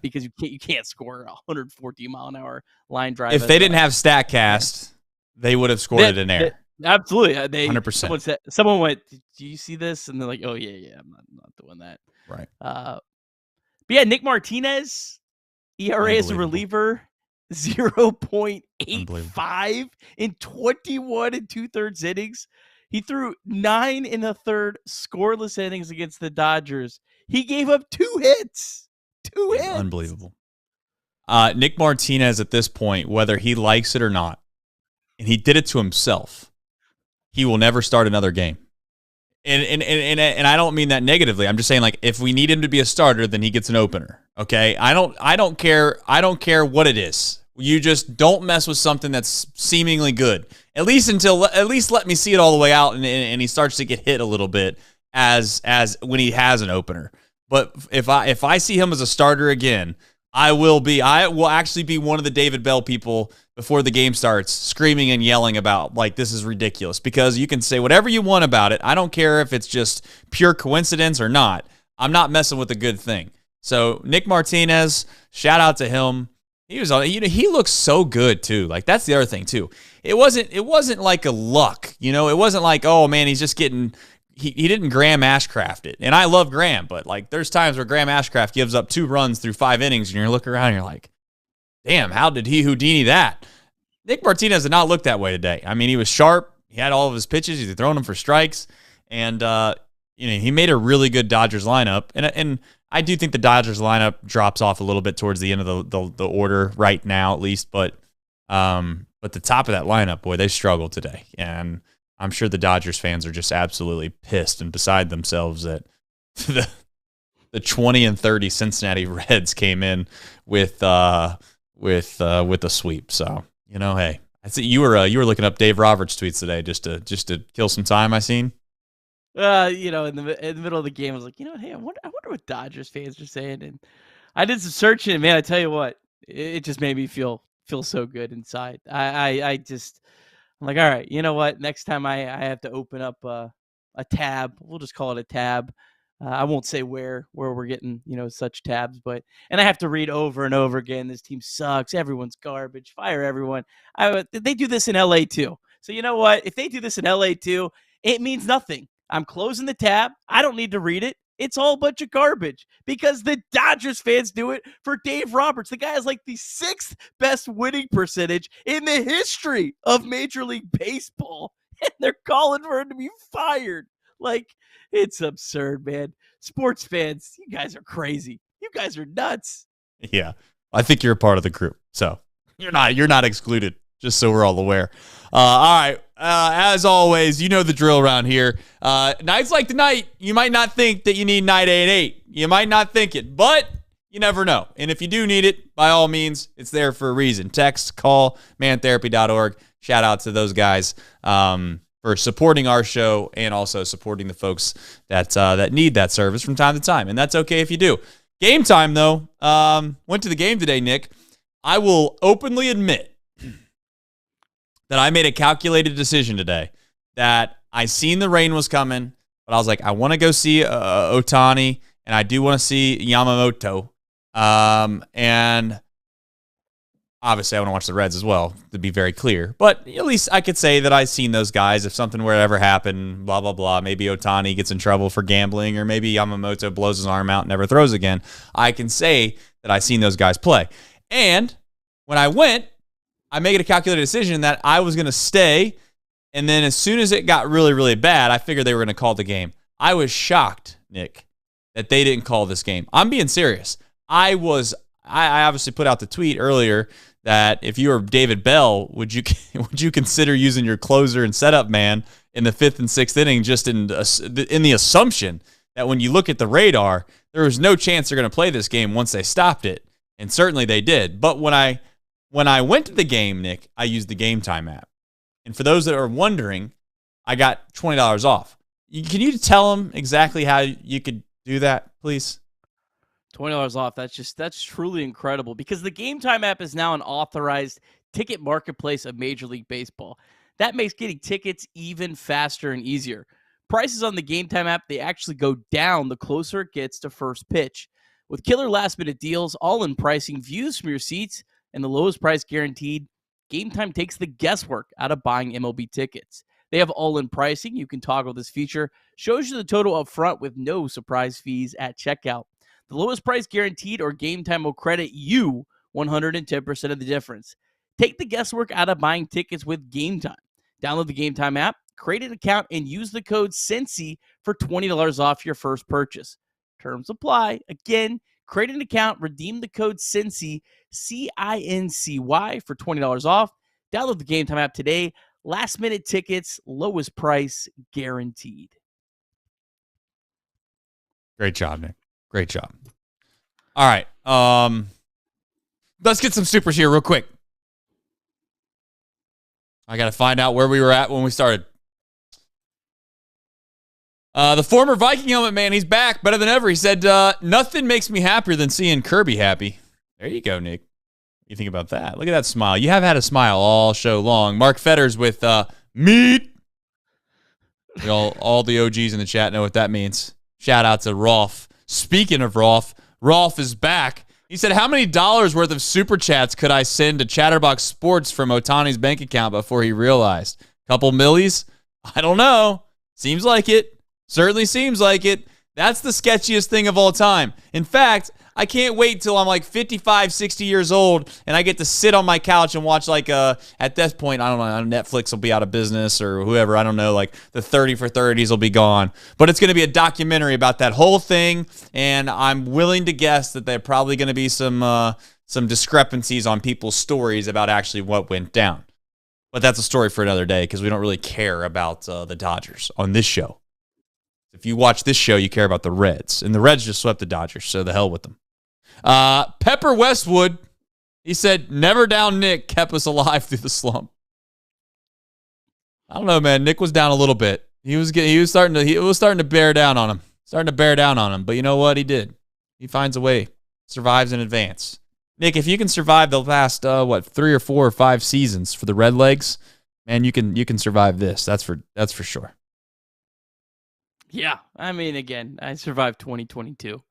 because you can't score a 114 mile an hour line drive. If they didn't have StatCast, they would have scored it in air. Absolutely. They 100%. Someone went, do you see this? And they're like, oh yeah, I'm not doing that. Right. But yeah, Nick Martinez, ERA as a reliever, 0.85 in 21 2/3 innings. He threw 9 1/3 scoreless innings against the Dodgers. He gave up 2 hits. 2 hits. Unbelievable. Nick Martinez at this point, whether he likes it or not, and he did it to himself, he will never start another game. And I don't mean that negatively. I'm just saying, like, if we need him to be a starter, then he gets an opener. Okay? I don't care what it is. You just don't mess with something that's seemingly good. At least let me see it all the way out, and he starts to get hit a little bit as when he has an opener. But if I see him as a starter again, I will actually be one of the David Bell people before the game starts, screaming and yelling about, like, this is ridiculous. Because you can say whatever you want about it. I don't care if it's just pure coincidence or not. I'm not messing with a good thing. So Nick Martinez, shout out to him. He looks so good too. Like, that's the other thing too. It wasn't like a luck, It wasn't like, oh man, he's just getting. He didn't Graham Ashcraft it, and I love Graham, but like, there's times where Graham Ashcraft gives up 2 runs through 5 innings, and you're looking around and you're like, damn, how did he Houdini that? Nick Martinez did not look that way today. I mean, he was sharp. He had all of his pitches. He's throwing them for strikes, and he made a really good Dodgers lineup, and I do think the Dodgers lineup drops off a little bit towards the end of the order right now, at least. But the top of that lineup, boy, they struggled today. And I'm sure the Dodgers fans are just absolutely pissed and beside themselves that the 20-30 Cincinnati Reds came in with with a sweep. So, hey, I see you were looking up Dave Roberts tweets today just to kill some time. I seen. In the middle of the game, I was like, hey, I wonder what Dodgers fans are saying, and I did some searching. And man, I tell you what, it just made me feel so good inside. I'm like, all right, you know what? Next time I have to open up a tab, we'll just call it a tab. I won't say where we're getting, such tabs, and I have to read over and over again. This team sucks. Everyone's garbage. Fire everyone. They do this in LA too. So you know what? If they do this in LA too, it means nothing. I'm closing the tab. I don't need to read it. It's all a bunch of garbage because the Dodgers fans do it for Dave Roberts. The guy has like the 6th best winning percentage in the history of Major League Baseball, and they're calling for him to be fired. Like, it's absurd, man. Sports fans, you guys are crazy. You guys are nuts. Yeah, I think you're a part of the group, so you're not excluded. Just so we're all aware. All right. As always, you know the drill around here. Nights like tonight, you might not think that you need night 8-8. You might not think it, but you never know. And if you do need it, by all means, it's there for a reason. Text, call, mantherapy.org. Shout out to those guys for supporting our show and also supporting the folks that need that service from time to time. And that's okay if you do. Game time, though. Went to the game today, Nick. I will openly admit that I made a calculated decision today that I seen the rain was coming, but I was like, I want to go see Ohtani, and I do want to see Yamamoto. And obviously I want to watch the Reds as well, to be very clear. But at least I could say that I've seen those guys. If something were to ever happen, blah, blah, blah, maybe Ohtani gets in trouble for gambling, or maybe Yamamoto blows his arm out and never throws again, I can say that I've seen those guys play. And when I went, I made a calculated decision that I was going to stay, and then as soon as it got really, really bad, I figured they were going to call the game. I was shocked, Nick, that they didn't call this game. I'm being serious. I obviously put out the tweet earlier that if you were David Bell, would you consider using your closer and setup man in the 5th and 6th inning, just in the assumption that when you look at the radar, there was no chance they're going to play this game once they stopped it, and certainly they did. But when I went to the game, Nick, I used the Game Time app. And for those that are wondering, I got $20 off. Can you tell them exactly how you could do that, please? $20 off. That's truly incredible, because the Game Time app is now an authorized ticket marketplace of Major League Baseball. That makes getting tickets even faster and easier. Prices on the Game Time app, they actually go down the closer it gets to first pitch. With killer last-minute deals, all-in pricing, views from your seats, and the lowest price guaranteed, Game Time takes the guesswork out of buying MLB tickets. They have all-in pricing. You can toggle this feature. Shows you the total up front with no surprise fees at checkout. The lowest price guaranteed, or Game Time will credit you 110% of the difference. Take the guesswork out of buying tickets with Game Time. Download the Game Time app, create an account, and use the code CINCI for $20 off your first purchase. Terms apply. Again, create an account, redeem the code CINCI, CINCY, for $20 off. Download the Game Time app today. Last minute tickets, lowest price guaranteed. Great job, Nick. Great job. All right. Let's get some supers here real quick. I got to find out where we were at when we started. The former Viking helmet man, he's back, better than ever. He said, nothing makes me happier than seeing Kirby happy. There you go, Nick. What do you think about that? Look at that smile. You have had a smile all show long. Mark Fetters with meat. All the OGs in the chat know what that means. Shout out to Rolf. Speaking of Rolf is back. He said, how many dollars worth of super chats could I send to Chatterbox Sports from Ohtani's bank account before he realized? Couple millies? I don't know. Seems like it. Certainly seems like it. That's the sketchiest thing of all time. In fact, I can't wait till I'm like 55, 60 years old and I get to sit on my couch and watch at this point, I don't know, Netflix will be out of business or whoever, I don't know, like the 30 for 30s will be gone. But it's going to be a documentary about that whole thing, and I'm willing to guess that there are probably going to be some discrepancies on people's stories about actually what went down. But that's a story for another day because we don't really care about the Dodgers on this show. If you watch this show, you care about the Reds. And the Reds just swept the Dodgers, so the hell with them. Pepper Westwood He said, "Never down Nick kept us alive through the slump." I don't know, man. Nick was down a little bit. It was starting to bear down on him. But you know what? He did. He finds a way. Survives in advance. Nick, if you can survive the last 3 or 4 or 5 seasons for the Redlegs, man, you can survive this. That's for sure. Yeah, I mean, again, I survived 2022.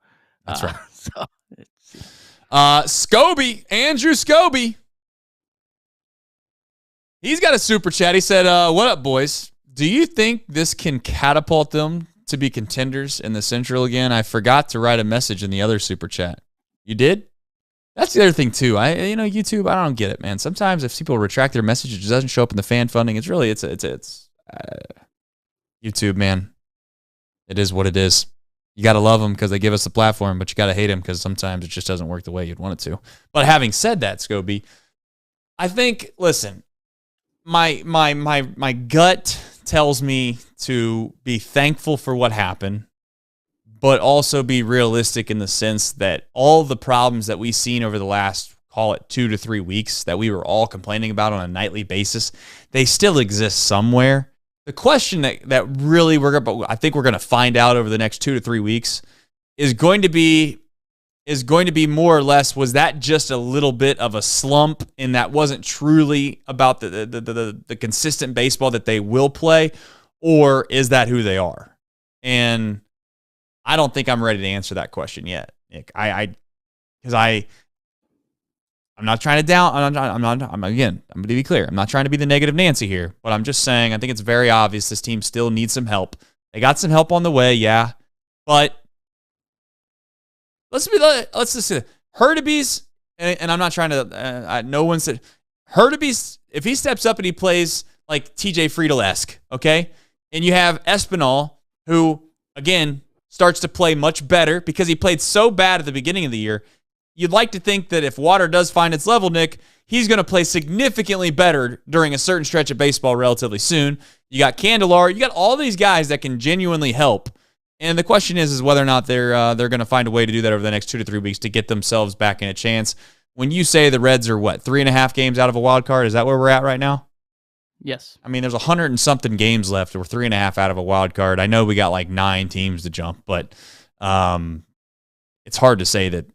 That's right. So, Andrew Scobie. He's got a super chat. He said, "What up, boys? Do you think this can catapult them to be contenders in the Central again?" I forgot to write a message in the other super chat. You did? That's the other thing too. YouTube, I don't get it, man. Sometimes if people retract their message, it just doesn't show up in the fan funding. It's YouTube, man. It is what it is. You got to love them because they give us the platform, but you got to hate them because sometimes it just doesn't work the way you'd want it to. But having said that, Scobie, I think, listen, my gut tells me to be thankful for what happened, but also be realistic in the sense that all the problems that we've seen over the last, call it 2 to 3 weeks, that we were all complaining about on a nightly basis, they still exist somewhere. The question that really I think we're going to find out over the next 2 to 3 weeks is going to be more or less, was that just a little bit of a slump and that wasn't truly about the consistent baseball that they will play, or is that who they are? And I don't think I'm ready to answer that question yet, Nick. I'm not trying to down. I'm going to be clear. I'm not trying to be the negative Nancy here, but I'm just saying I think it's very obvious this team still needs some help. They got some help on the way, yeah, but let's just say Hurtubise, and I'm not trying to. No one said Hurtubise. If he steps up and he plays like TJ Friedl-esque, okay, and you have Espinal, who again starts to play much better because he played so bad at the beginning of the year. You'd like to think that if water does find its level, Nick, he's going to play significantly better during a certain stretch of baseball relatively soon. You got Candelar. You got all these guys that can genuinely help. And the question is whether or not they're going to find a way to do that over the next 2 to 3 weeks to get themselves back in a chance. When you say the Reds are, 3.5 games out of a wild card, is that where we're at right now? Yes. I mean, there's 100 and something games left. We're 3.5 out of a wild card. I know we got like 9 teams to jump, but it's hard to say that,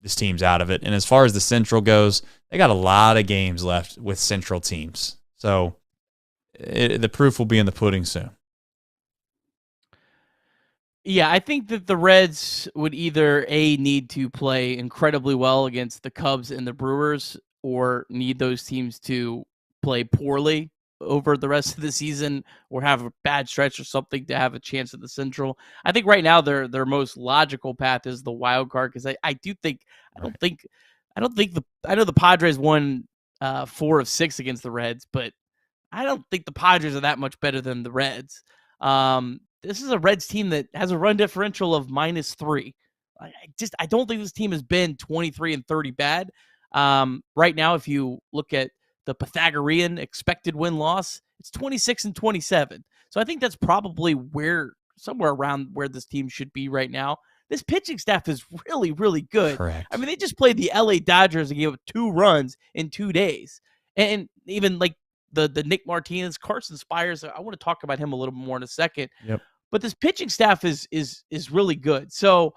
this team's out of it. And as far as the Central goes, they got a lot of games left with Central teams. So the proof will be in the pudding soon. Yeah, I think that the Reds would either need to play incredibly well against the Cubs and the Brewers, or need those teams to play poorly over the rest of the season, or have a bad stretch or something to have a chance at the Central. I think right now their most logical path is the wild card, because I know the Padres won 4 of 6 against the Reds, but I don't think the Padres are that much better than the Reds. This is a Reds team that has a run differential of -3. I don't think this team has been 23 and 30 bad. Right now, if you look at the Pythagorean expected win-loss, it's 26 and 27. So I think that's probably somewhere around where this team should be right now. This pitching staff is really, really good. Correct. I mean, they just played the LA Dodgers and gave up 2 runs in 2 days. And even like the Nick Martinez, Carson Spires, I want to talk about him a little bit more in a second. Yep. But this pitching staff is really good. So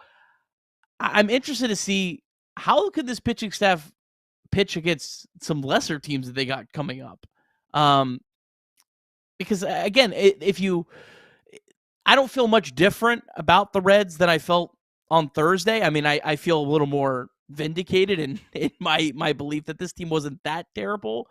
I'm interested to see how could this pitching staff pitch against some lesser teams that they got coming up. Because again, I don't feel much different about the Reds than I felt on Thursday. I mean, I feel a little more vindicated in my belief that this team wasn't that terrible.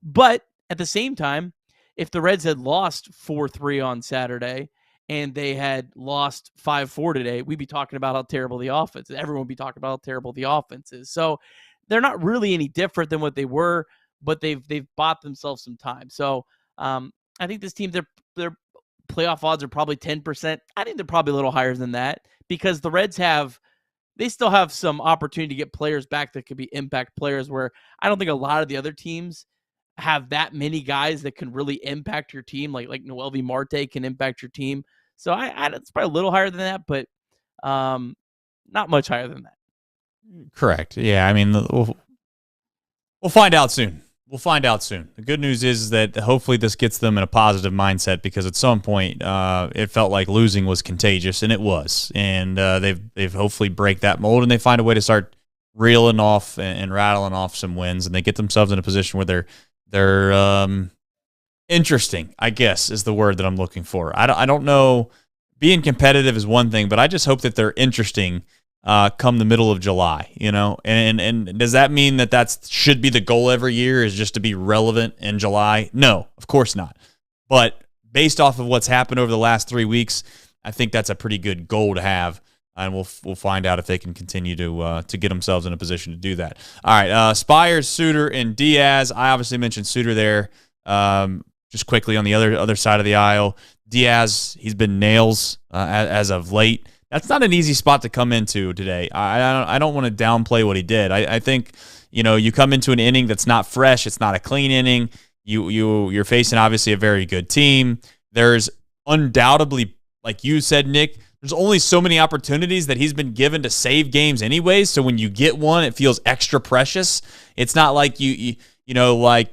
But at the same time, if the Reds had lost 4-3 on Saturday and they had lost 5-4 today, we'd be talking about how terrible the offense is. Everyone would be talking about how terrible the offense is. So they're not really any different than what they were, but they've bought themselves some time. So I think this team, their playoff odds are probably 10%. I think they're probably a little higher than that, because the Reds still have some opportunity to get players back that could be impact players, where I don't think a lot of the other teams have that many guys that can really impact your team, like Noelvi Marte can impact your team. So it's probably a little higher than that, but not much higher than that. Correct. Yeah, I mean, We'll find out soon. The good news is that hopefully this gets them in a positive mindset, because at some point it felt like losing was contagious, and it was. And they've hopefully break that mold, and they find a way to start reeling off and rattling off some wins, and they get themselves in a position where they're interesting, I guess, is the word that I'm looking for. I don't know. Being competitive is one thing, but I just hope that they're interesting come the middle of July, and does that mean that should be the goal every year, is just to be relevant in July? No, of course not. But based off of what's happened over the last 3 weeks, I think that's a pretty good goal to have, and we'll find out if they can continue to get themselves in a position to do that. All right, Spires, Suter, and Diaz. I obviously mentioned Suter there. Just quickly on the other side of the aisle, Diaz, he's been nails as of late. That's not an easy spot to come into today. I don't want to downplay what he did. I think, you come into an inning that's not fresh. It's not a clean inning. You're facing obviously a very good team. There's undoubtedly, like you said, Nick, there's only so many opportunities that he's been given to save games anyways. So when you get one, it feels extra precious. It's not like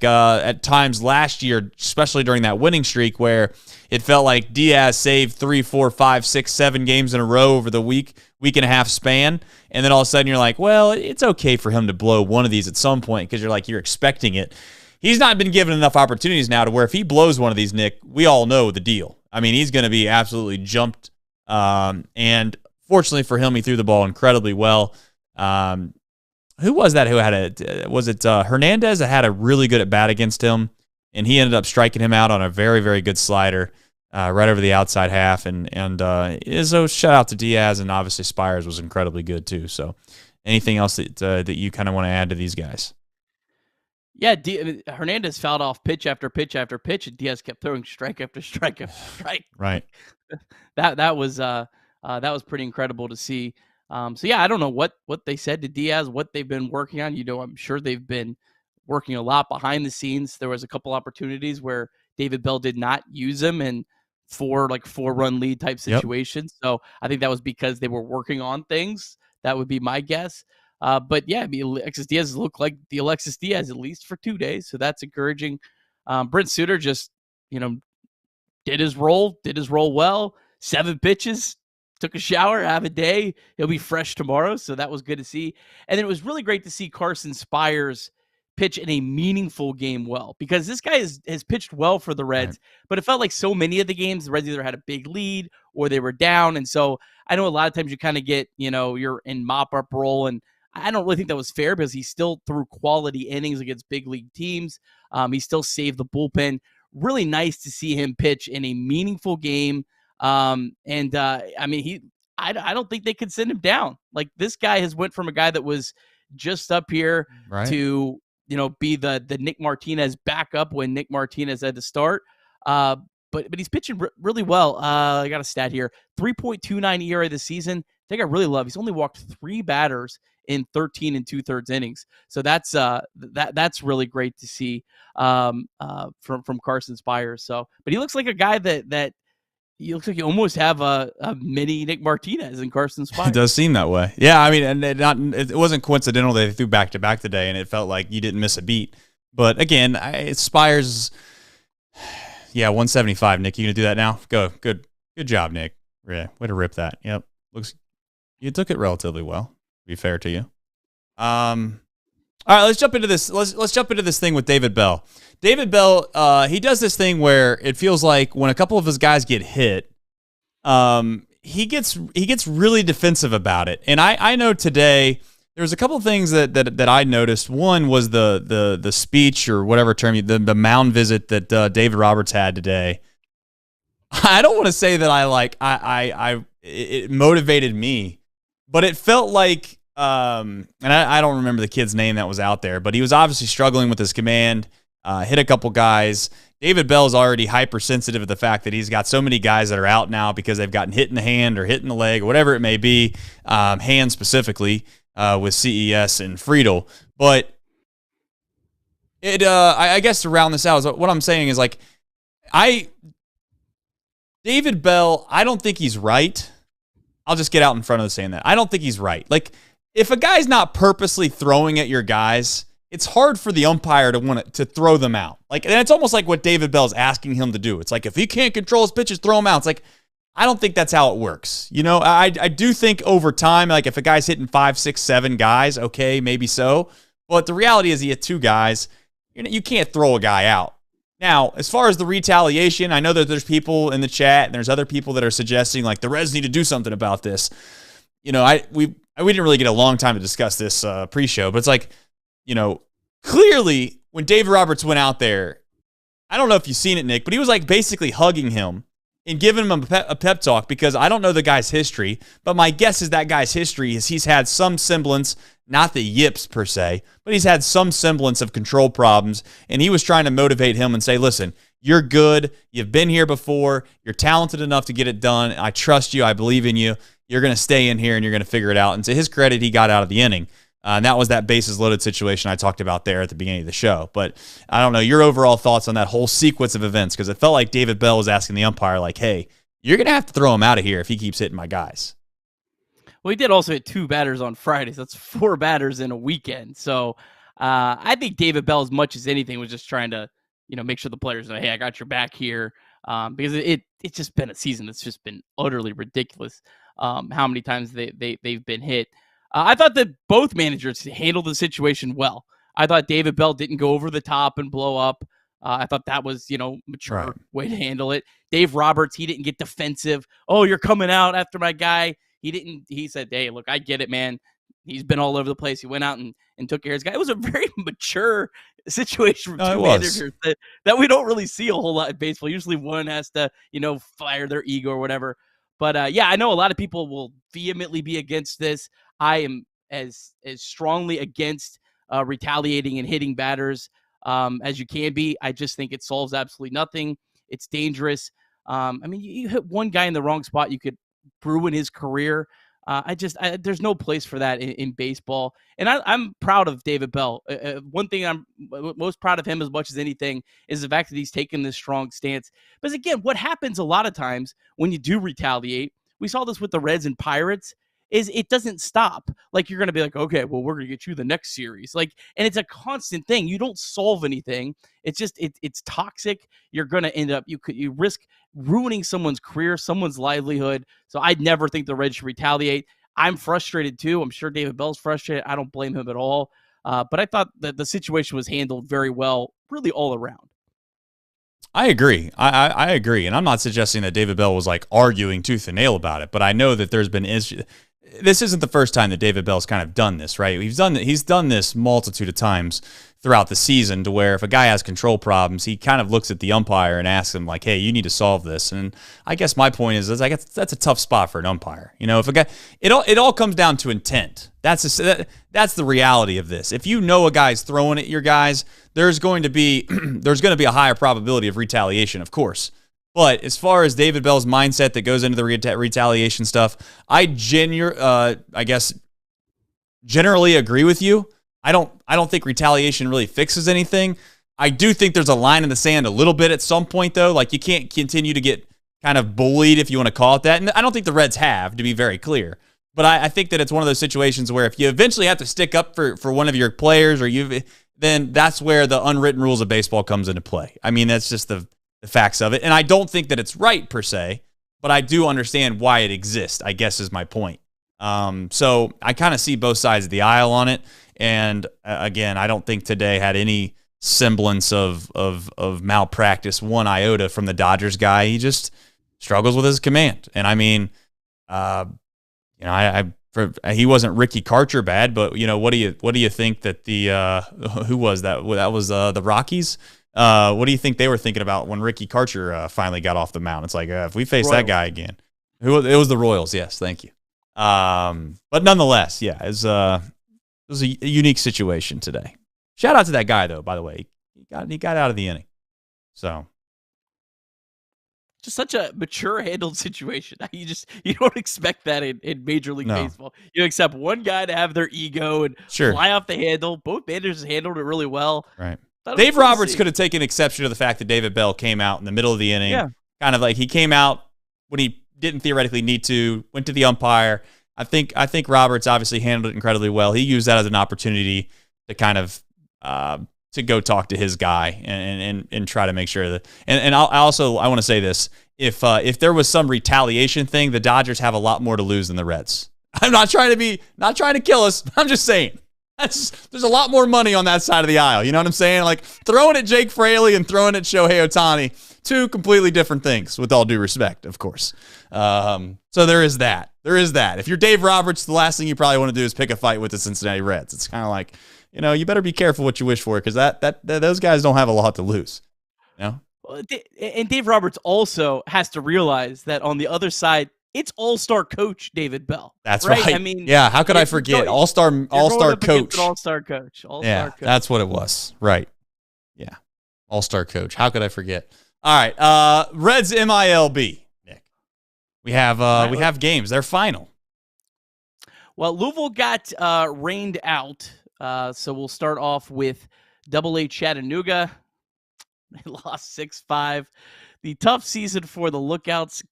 at times last year, especially during that winning streak, where it felt like Diaz saved 3, 4, 5, 6, 7 games in a row over the week and a half span. And then all of a sudden you're like, well, it's okay for him to blow one of these at some point, because you're expecting it. He's not been given enough opportunities now to where if he blows one of these, Nick, we all know the deal. I mean, he's going to be absolutely jumped. And fortunately for him, he threw the ball incredibly well. Who was that who had was it Hernandez that had a really good at bat against him, and he ended up striking him out on a very, very good slider right over the outside half. So shout out to Diaz, and obviously Spires was incredibly good too. So anything else that you kind of want to add to these guys? Yeah, Hernandez fouled off pitch after pitch after pitch, and Diaz kept throwing strike after strike after strike. Right. That was pretty incredible to see. So yeah, I don't know what they said to Diaz, what they've been working on. I'm sure they've been working a lot behind the scenes. There was a couple opportunities where David Bell did not use him in 4-run lead type situations. Yep. So I think that was because they were working on things. That would be my guess. But yeah, Alexis Diaz looked like the Alexis Diaz at least for 2 days. So that's encouraging. Brent Suter just, did his role well. 7 pitches. Took a shower, have a day. He'll be fresh tomorrow, so that was good to see. And then it was really great to see Carson Spires pitch in a meaningful game well, because this guy has pitched well for the Reds, but it felt like so many of the games, the Reds either had a big lead or they were down. And so I know a lot of times you kind of get, you're in mop-up role, and I don't really think that was fair, because he still threw quality innings against big league teams. He still saved the bullpen. Really nice to see him pitch in a meaningful game. I don't think they could send him down. Like, this guy has went from a guy that was just up here to, be the Nick Martinez backup when Nick Martinez had to start. But he's pitching really well. I got a stat here, 3.29 ERA this season. I think I really love. He's only walked 3 batters in 13 2/3 innings. So that's really great to see from Carson Spires. So, but he looks like a guy that he looks like you almost have a mini Nick Martinez in Carson Spires. It does seem that way. Yeah, I mean, and it wasn't coincidental that they threw back-to-back today, and it felt like you didn't miss a beat. But again, Spires, 175. Nick, you going to do that now? Go. Good job, Nick. Yeah, way to rip that. Yep. You took it relatively well, to be fair to you. All right, let's jump into this. Let's jump into this thing with David Bell. David Bell, he does this thing where it feels like when a couple of his guys get hit, he gets really defensive about it. And I know today there was a couple of things that I noticed. One was the speech, or whatever term, the mound visit that David Roberts had today. I don't want to say that it motivated me, but it felt like, and I don't remember the kid's name that was out there, but he was obviously struggling with his command, hit a couple guys. David Bell is already hypersensitive to the fact that he's got so many guys that are out now because they've gotten hit in the hand or hit in the leg or whatever it may be, hand specifically with CES and Friedl. But I guess to round this out, what I'm saying is David Bell, I don't think he's right. I'll just get out in front of saying that. I don't think he's right. Like, if a guy's not purposely throwing at your guys it's hard for the umpire to want to throw them out. Like, and it's almost like what David Bell's asking him to do. It's like, if he can't control his pitches, throw him out. It's like, I don't think that's how it works. You know, I do think over time, like if a guy's hitting 5, 6, 7 guys, okay, maybe so. But the reality is he hit 2 guys. You can't throw a guy out. Now, as far as the retaliation, I know that there's people in the chat and there's other people that are suggesting like the Reds need to do something about this. You know, we didn't really get a long time to discuss this pre-show, but it's like, you know, clearly when Dave Roberts went out there, I don't know if you've seen it, Nick, but he was like basically hugging him and giving him a pep talk, because I don't know the guy's history, but my guess is that guy's history is he's had some semblance, not the yips per se, but he's had some semblance of control problems, and he was trying to motivate him and say, listen, you're good, you've been here before, you're talented enough to get it done, I trust you, I believe in you, you're going to stay in here and you're going to figure it out. And to his credit, he got out of the inning. And that was that bases loaded situation I talked about there at the beginning of the show. But I don't know, your overall thoughts on that whole sequence of events, because it felt like David Bell was asking the umpire, like, hey, you're going to have to throw him out of here if he keeps hitting my guys. Well, he did also hit 2 batters on Friday. So that's 4 batters in a weekend. So I think David Bell, as much as anything, was just trying to, you know, make sure the players know, hey, I got your back here. Because it's just been a season that's just been utterly ridiculous. How many times they've been hit. I thought that both managers handled the situation well. I thought David Bell didn't go over the top and blow up. I thought that was, you know, mature way to handle it. Dave Roberts, he didn't get defensive. Oh, you're coming out after my guy. He said, hey, look, I get it, man. He's been all over the place. He went out and took care of his guy. It was a very mature situation from 2 managers that we don't really see a whole lot in baseball. Usually one has to, you know, fire their ego or whatever. But yeah, I know a lot of people will vehemently be against this. I am as strongly against retaliating and hitting batters as you can be. I just think it solves absolutely nothing. It's dangerous. I mean, you hit one guy in the wrong spot, you could ruin his career. There's no place for that in baseball. And I'm proud of David Bell. One thing I'm most proud of him as much as anything is the fact that he's taken this strong stance. But again, what happens a lot of times when you do retaliate, we saw this with the Reds and Pirates, is it doesn't stop. Like, you're going to be like, okay, well, we're going to get you the next series. Like, and it's a constant thing. You don't solve anything. It's just, it's toxic. You're going to end up, you risk ruining someone's career, someone's livelihood. So I'd never think the Reds should retaliate. I'm frustrated too. I'm sure David Bell's frustrated. I don't blame him at all. But I thought that the situation was handled very well, really all around. I agree. I agree. And I'm not suggesting that David Bell was like arguing tooth and nail about it, but I know that there's been issues. This isn't the first time that David Bell's kind of done this, right? He's done this multitude of times throughout the season, to where if a guy has control problems, he kind of looks at the umpire and asks him like, hey, you need to solve this. And I guess my point is I guess that's a tough spot for an umpire. You know, if a guy, it all comes down to intent. That's the reality of this. If you know a guy's throwing at your guys, there's going to be a higher probability of retaliation, of course. But as far as David Bell's mindset that goes into the retaliation stuff, I guess generally agree with you. I don't think retaliation really fixes anything. I do think there's a line in the sand a little bit at some point, though. Like, you can't continue to get kind of bullied, if you want to call it that. And I don't think the Reds have, to be very clear. But I think that it's one of those situations where if you eventually have to stick up for one of your players, then that's where the unwritten rules of baseball comes into play. I mean, that's just the facts of it. And I don't think that it's right per se, but I do understand why it exists, I guess is my point. So I kind of see both sides of the aisle on it. And again, I don't think today had any semblance of malpractice, one iota from the Dodgers guy. He just struggles with his command. And I mean, he wasn't Ricky Karcher bad, but what do you think that who was that? That was the Rockies. What do you think they were thinking about when Ricky Karcher finally got off the mound? It's like, if we face that guy again, it was the Royals. Yes, thank you. But nonetheless, yeah, it was a unique situation today. Shout out to that guy, though, by the way. He got out of the inning. So, just such a mature handled situation. You don't expect that in Major League Baseball. You accept one guy to have their ego and fly off the handle. Both managers handled it really well. Right. Dave Roberts could have taken exception to the fact that David Bell came out in the middle of the inning. Yeah. Kind of like he came out when he didn't theoretically need to, went to the umpire. I think Roberts obviously handled it incredibly well. He used that as an opportunity to kind of to go talk to his guy and try to make sure that. And I want to say this: if there was some retaliation thing, the Dodgers have a lot more to lose than the Reds. I'm not trying to kill us. I'm just saying. There's a lot more money on that side of the aisle. You know what I'm saying? Like throwing at Jake Fraley and throwing at Shohei Ohtani, two completely different things, with all due respect, of course. So there is that. If you're Dave Roberts, the last thing you probably want to do is pick a fight with the Cincinnati Reds. It's kind of like, you better be careful what you wish for, because that those guys don't have a lot to lose. And Dave Roberts also has to realize that on the other side, it's all-star coach David Bell. That's right. I mean, yeah. How could I forget all-star coach? All-star coach. Yeah, that's what it was. Right. Yeah. All-star coach. How could I forget? All right. Reds MILB. Nick, we have games. They're final. Well, Louisville got rained out. So we'll start off with Double-A Chattanooga. They lost 6-5. The tough season for the Lookouts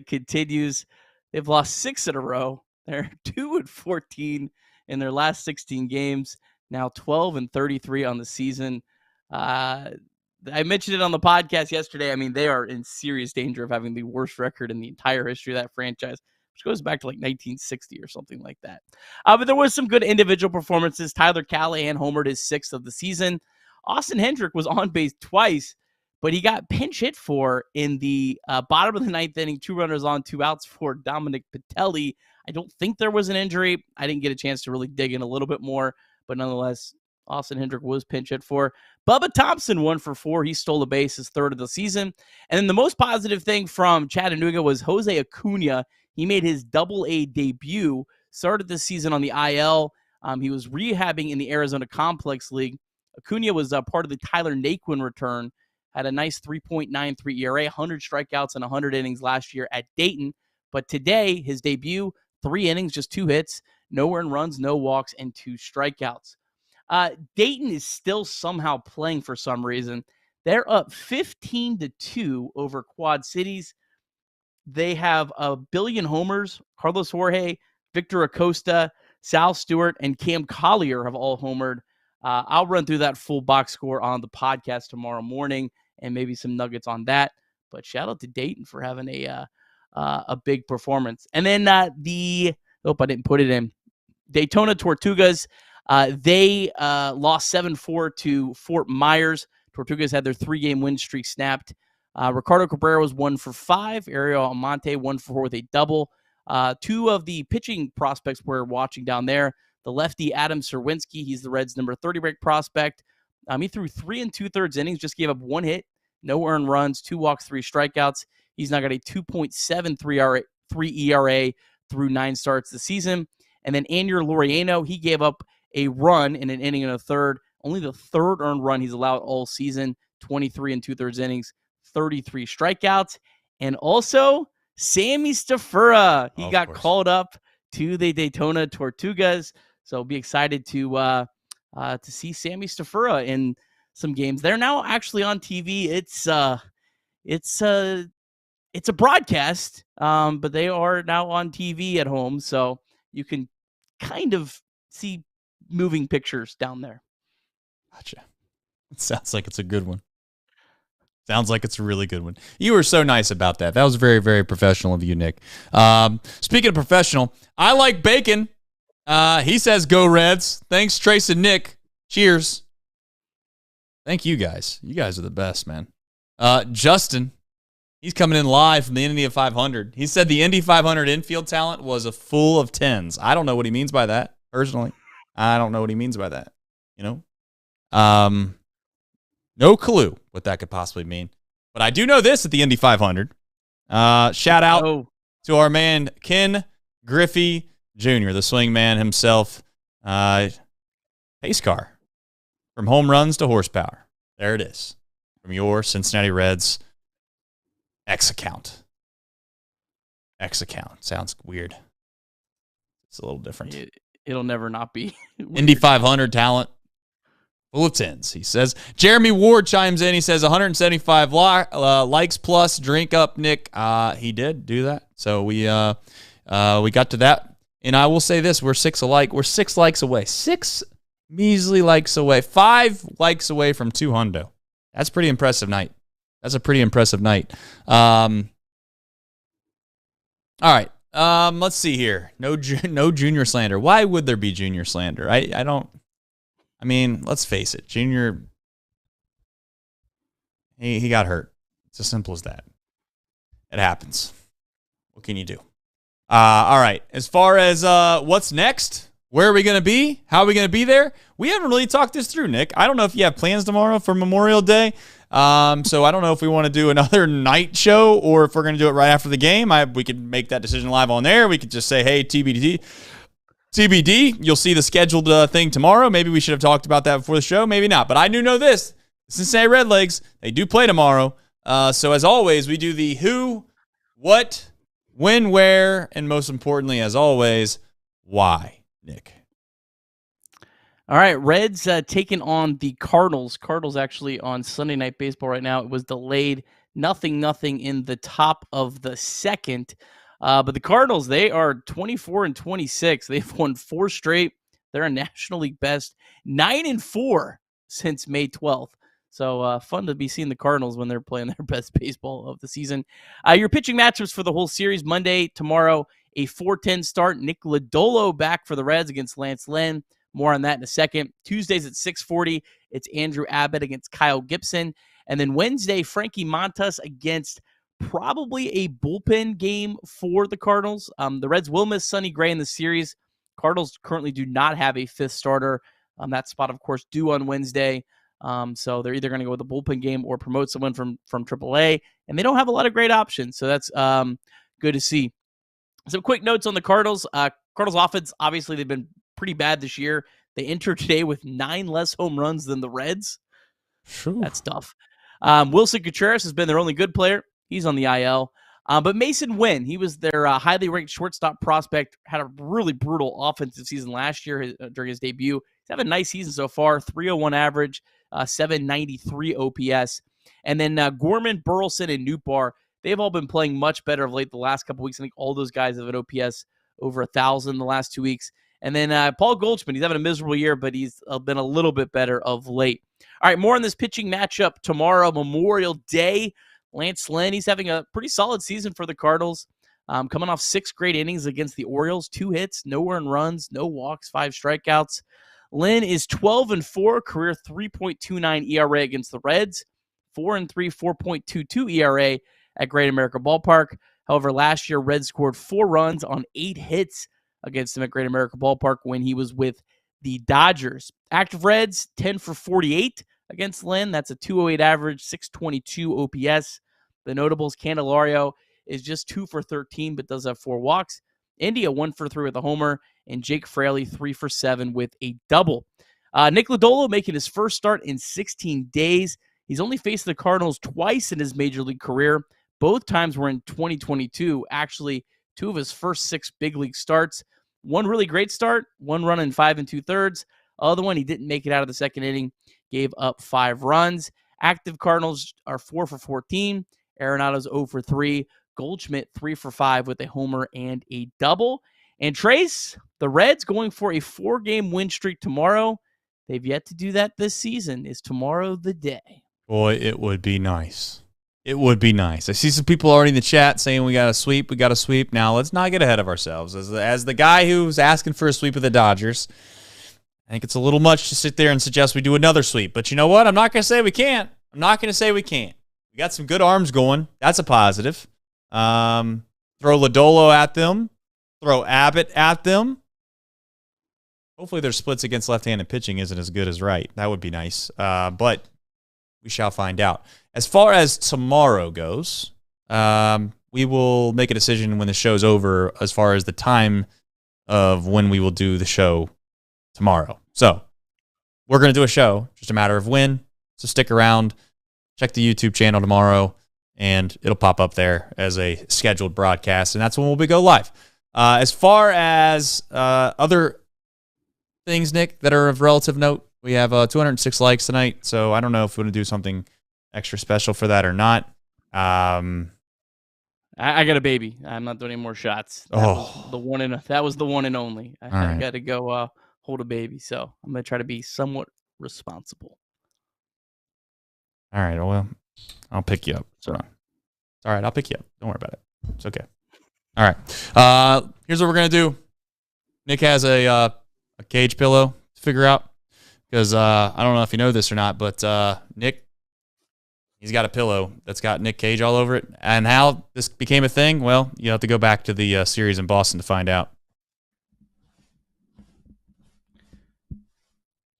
continues. They've lost 6 in a row. They're 2-14 in their last 16 games. Now 12-33 on the season. I mentioned it on the podcast yesterday. I mean, they are in serious danger of having the worst record in the entire history of that franchise, which goes back to like 1960 or something like that. But there was some good individual performances. Tyler Callahan homered his 6th of the season. Austin Hendrick was on base twice, but he got pinch hit for in the bottom of the 9th inning, 2 runners on, 2 outs for Dominic Patelli. I don't think there was an injury. I didn't get a chance to really dig in a little bit more, but nonetheless, Austin Hendrick was pinch hit for. Bubba Thompson 1 for 4. He stole a base, his 3rd of the season. And then the most positive thing from Chattanooga was Jose Acuna. He made his Double-A debut, started this season on the IL. He was rehabbing in the Arizona Complex League. Acuna was part of the Tyler Naquin return. Had a nice 3.93 ERA, 100 strikeouts and 100 innings last year at Dayton. But today, his debut, 3 innings, just 2 hits, no earned runs, no walks, and 2 strikeouts. Dayton is still somehow playing for some reason. They're up 15-2 over Quad Cities. They have a billion homers. Carlos Jorge, Victor Acosta, Sal Stewart, and Cam Collier have all homered. I'll run through that full box score on the podcast tomorrow morning and maybe some nuggets on that. But shout out to Dayton for having a big performance. And then I didn't put it in. Daytona Tortugas, they lost 7-4 to Fort Myers. Tortugas had their 3-game win streak snapped. Ricardo Cabrera was 1 for 5. Ariel Almonte 1 for 4 with a double. 2 of the pitching prospects we're watching down there. The lefty Adam Serwinski, he's the Reds' number 30 ranked prospect. He threw 3 2/3 innings, just gave up 1 hit, no earned runs, 2 walks, 3 strikeouts. He's now got a 2.73 ERA through 9 starts this season. And then Anier Laureano, he gave up a run in an inning and a third. Only the 3rd earned run he's allowed all season. 23 2/3 innings, 33 strikeouts. And also Sammy Stafura, he got called up to the Daytona Tortugas. So be excited to see Sammy Stafura in some games. They're now actually on TV. It's a broadcast, but they are now on TV at home, so you can kind of see moving pictures down there. Gotcha. It sounds like it's a good one. Sounds like it's a really good one. You were so nice about that. That was very, very professional of you, Nick. Speaking of professional, I like bacon. He says, go Reds. Thanks, Trace and Nick. Cheers. Thank you guys. You guys are the best, man. Justin, he's coming in live from the Indy 500. He said the Indy 500 infield talent was a full of 10s. I don't know what he means by that, personally. I don't know what he means by that, No clue what that could possibly mean. But I do know this at the Indy 500. Shout out to our man, Ken Griffey Jr., the swing man himself. Pace car. From home runs to horsepower. There it is. From your Cincinnati Reds X account. X account. Sounds weird. It's a little different. It'll never not be. Indy 500 talent. Full of 10s, he says. Jeremy Ward chimes in. He says 175 likes plus. Drink up, Nick. He did do that. So we got to that. And I will say this: we're 6 alike. We're 6 likes away. 6 Measly likes away. 5 likes away from 200. That's pretty impressive night. That's a pretty impressive night. All right. Let's see here. No junior slander. Why would there be junior slander? I mean, let's face it. Junior, he got hurt. It's as simple as that. It happens. What can you do? All right. As far as what's next, where are we going to be? How are we going to be there? We haven't really talked this through, Nick. I don't know if you have plans tomorrow for Memorial Day. So I don't know if we want to do another night show or if we're going to do it right after the game. We could make that decision live on there. We could just say, hey, TBD. You'll see the scheduled thing tomorrow. Maybe we should have talked about that before the show. Maybe not. But I do know this. The Cincinnati Redlegs, they do play tomorrow. So as always, we do the who, what, when, where, and most importantly, as always, why, Nick. All right, Reds taking on the Cardinals. Cardinals actually on Sunday Night Baseball right now. It was delayed 0-0 in the top of the second. But the Cardinals, they are 24-26. They've won 4 straight. They're a National League best 9-4 since May 12th. So fun to be seeing the Cardinals when they're playing their best baseball of the season. Your pitching matchups for the whole series Monday, tomorrow, a 4:10 start. Nick Lodolo back for the Reds against Lance Lynn. More on that in a second. Tuesdays at 6:40, it's Andrew Abbott against Kyle Gibson. And then Wednesday, Frankie Montas against probably a bullpen game for the Cardinals. The Reds will miss Sonny Gray in the series. Cardinals currently do not have a 5th starter. That spot, of course, due on Wednesday. So they're either going to go with a bullpen game or promote someone from Triple-A. And they don't have a lot of great options. So that's good to see. Some quick notes on the Cardinals. Cardinals offense, obviously, they've been pretty bad this year. They entered today with 9 less home runs than the Reds. True. That's tough. Wilson Contreras has been their only good player. He's on the IL. But Mason Wynn, he was their highly ranked shortstop prospect, had a really brutal offensive season last year during his debut. He's having a nice season so far, 301 average, 793 OPS. And then Gorman, Burleson, and Nootbaar, they've all been playing much better of late the last couple weeks. I think all those guys have an OPS over 1,000 the last 2 weeks. And then Paul Goldschmidt, he's having a miserable year, but he's been a little bit better of late. All right, more on this pitching matchup tomorrow, Memorial Day. Lance Lynn, he's having a pretty solid season for the Cardinals. Coming off 6 great innings against the Orioles, 2 hits, no earned runs, no walks, 5 strikeouts. Lynn is 12-4, career 3.29 ERA against the Reds, 4-3, 4.22 ERA at Great America Ballpark. However, last year, Reds scored 4 runs on 8 hits against him at Great America Ballpark when he was with the Dodgers. Active Reds, 10-for-48 against Lynn. That's a 208 average, 622 OPS. The notables, Candelario is just 2-for-13, but does have 4 walks. India, 1-for-3 with a homer, and Jake Fraley, 3-for-7 with a double. Nick Lodolo making his first start in 16 days. He's only faced the Cardinals twice in his major league career. Both times were in 2022. Actually, 2 of his first 6 big league starts. One really great start, 1 run in 5 2/3. Other one, he didn't make it out of the second inning, gave up 5 runs. Active Cardinals are 4-for-14. Arenado's 0-for-3. Goldschmidt 3-for-5 with a homer and a double. And Trace, the Reds going for a 4-game win streak tomorrow. They've yet to do that this season. Is tomorrow the day? Boy, it would be nice. It would be nice. I see some people already in the chat saying we got to sweep. We got to sweep. Now, let's not get ahead of ourselves. As the guy who's asking for a sweep of the Dodgers, I think it's a little much to sit there and suggest we do another sweep. But you know what? I'm not going to say we can't. I'm not going to say we can't. We got some good arms going. That's a positive. Throw Lodolo at them. Throw Abbott at them. Hopefully their splits against left-handed pitching isn't as good as right. That would be nice. But we shall find out. As far as tomorrow goes, we will make a decision when the show's over as far as the time of when we will do the show tomorrow. So we're going to do a show, just a matter of when. So stick around, check the YouTube channel tomorrow, and it'll pop up there as a scheduled broadcast, and that's when we'll go live. As far as other things, Nick, that are of relative note, we have 206 likes tonight, so I don't know if we want to do something extra special for that or not. I got a baby. I'm not doing any more shots. That was the one and only. I got to go hold a baby. So I'm going to try to be somewhat responsible. All right. Well, I'll pick you up. It's all right. I'll pick you up. Don't worry about it. It's okay. All right. Here's what we're going to do. Nick has a cage pillow to figure out because I don't know if you know this or not, but Nick, he's got a pillow that's got Nick Cage all over it. And how this became a thing, well, you have to go back to the series in Boston to find out.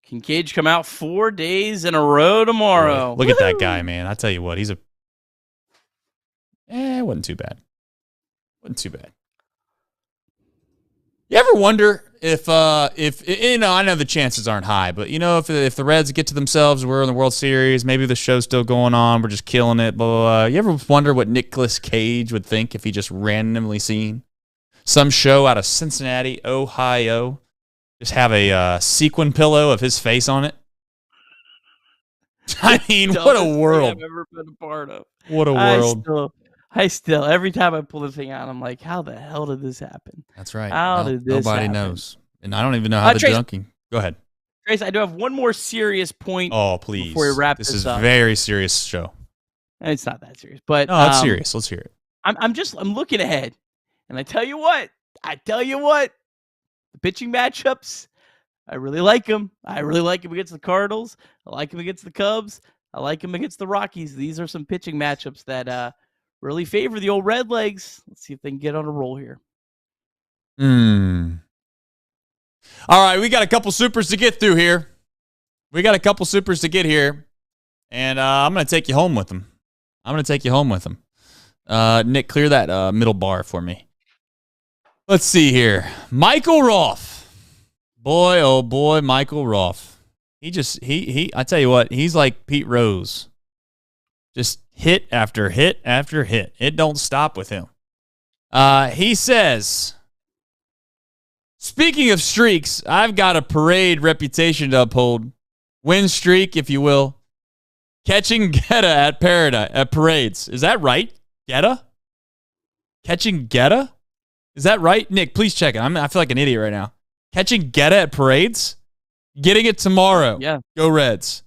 Can Cage come out 4 days in a row tomorrow? Look at that guy, man. I tell you what, it wasn't too bad. Wasn't too bad. You ever wonder if I know the chances aren't high, but if the Reds get to themselves, we're in the World Series, maybe the show's still going on, we're just killing it, blah, blah, blah. You ever wonder what Nicolas Cage would think if he just randomly seen some show out of Cincinnati, Ohio, just have a sequin pillow of his face on it? I mean, what a world. I've ever been a part of. What a world. I still, every time I pull the thing out, I'm like, how the hell did this happen? That's right. How did this Nobody happen? knows. And I don't even know how the Trace, dunking. Go ahead. Trace, I do have one more serious point. Oh, please. Before we wrap this this is up. a very serious show. It's not that serious, but No, it's serious. Let's hear it. I'm looking ahead, and I tell you what, the pitching matchups, I really like them. I really like them against the Cardinals. I like them against the Cubs. I like them against the Rockies. These are some pitching matchups that really favor the old Red Legs. Let's see if they can get on a roll here. All right, we got a couple supers to get through here. And I'm going to take you home with them. Nick, clear that middle bar for me. Let's see here. Michael Roth. Boy, oh boy, Michael Roth. I tell you what, he's like Pete Rose. Just hit after hit after hit. It don't stop with him. He says, speaking of streaks, I've got a parade reputation to uphold. Win streak, if you will. Catching Geta at parades. Is that right? Geta? Catching Geta? Is that right? Nick, please check it. I feel like an idiot right now. Catching Geta at parades? Getting it tomorrow. Yeah. Go Reds.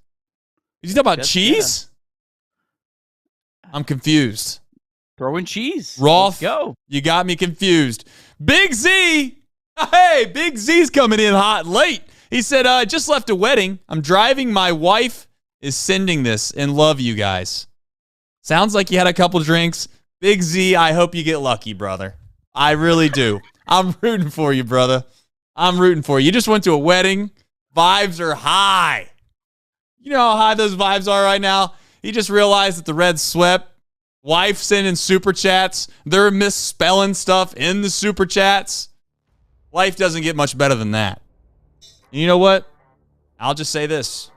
Is he talking about That's cheese? I'm confused. Throwing cheese. Roth, Let's go. You got me confused. Big Z. Hey, Big Z's coming in hot late. He said, I just left a wedding. I'm driving. My wife is sending this and love you guys. Sounds like you had a couple drinks. Big Z, I hope you get lucky, brother. I really do. I'm rooting for you, brother. I'm rooting for you. You just went to a wedding. Vibes are high. You know how high those vibes are right now? He just realized that the Reds swept. Wife sending super chats. They're misspelling stuff in the super chats. Life doesn't get much better than that. And you know what? I'll just say this.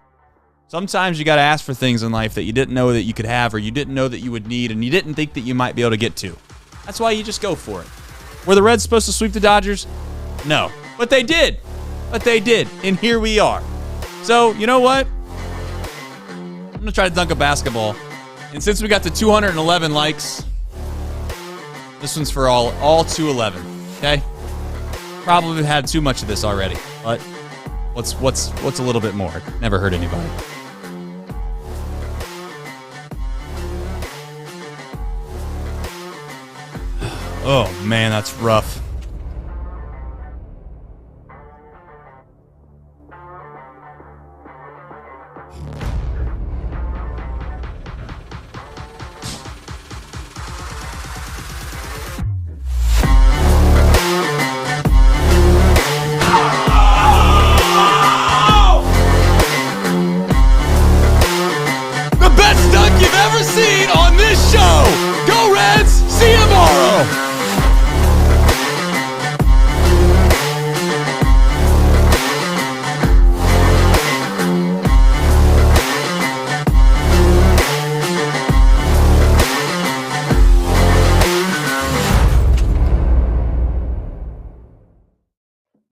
Sometimes you got to ask for things in life that you didn't know that you could have or you didn't know that you would need and you didn't think that you might be able to get to. That's why you just go for it. Were the Reds supposed to sweep the Dodgers? No. But they did. And here we are. So, you know what? I'm going to try to dunk a basketball. And since we got the 211 likes, this one's for all 211. Okay? Probably had too much of this already. But what's a little bit more? Never hurt anybody. Oh, man, that's rough.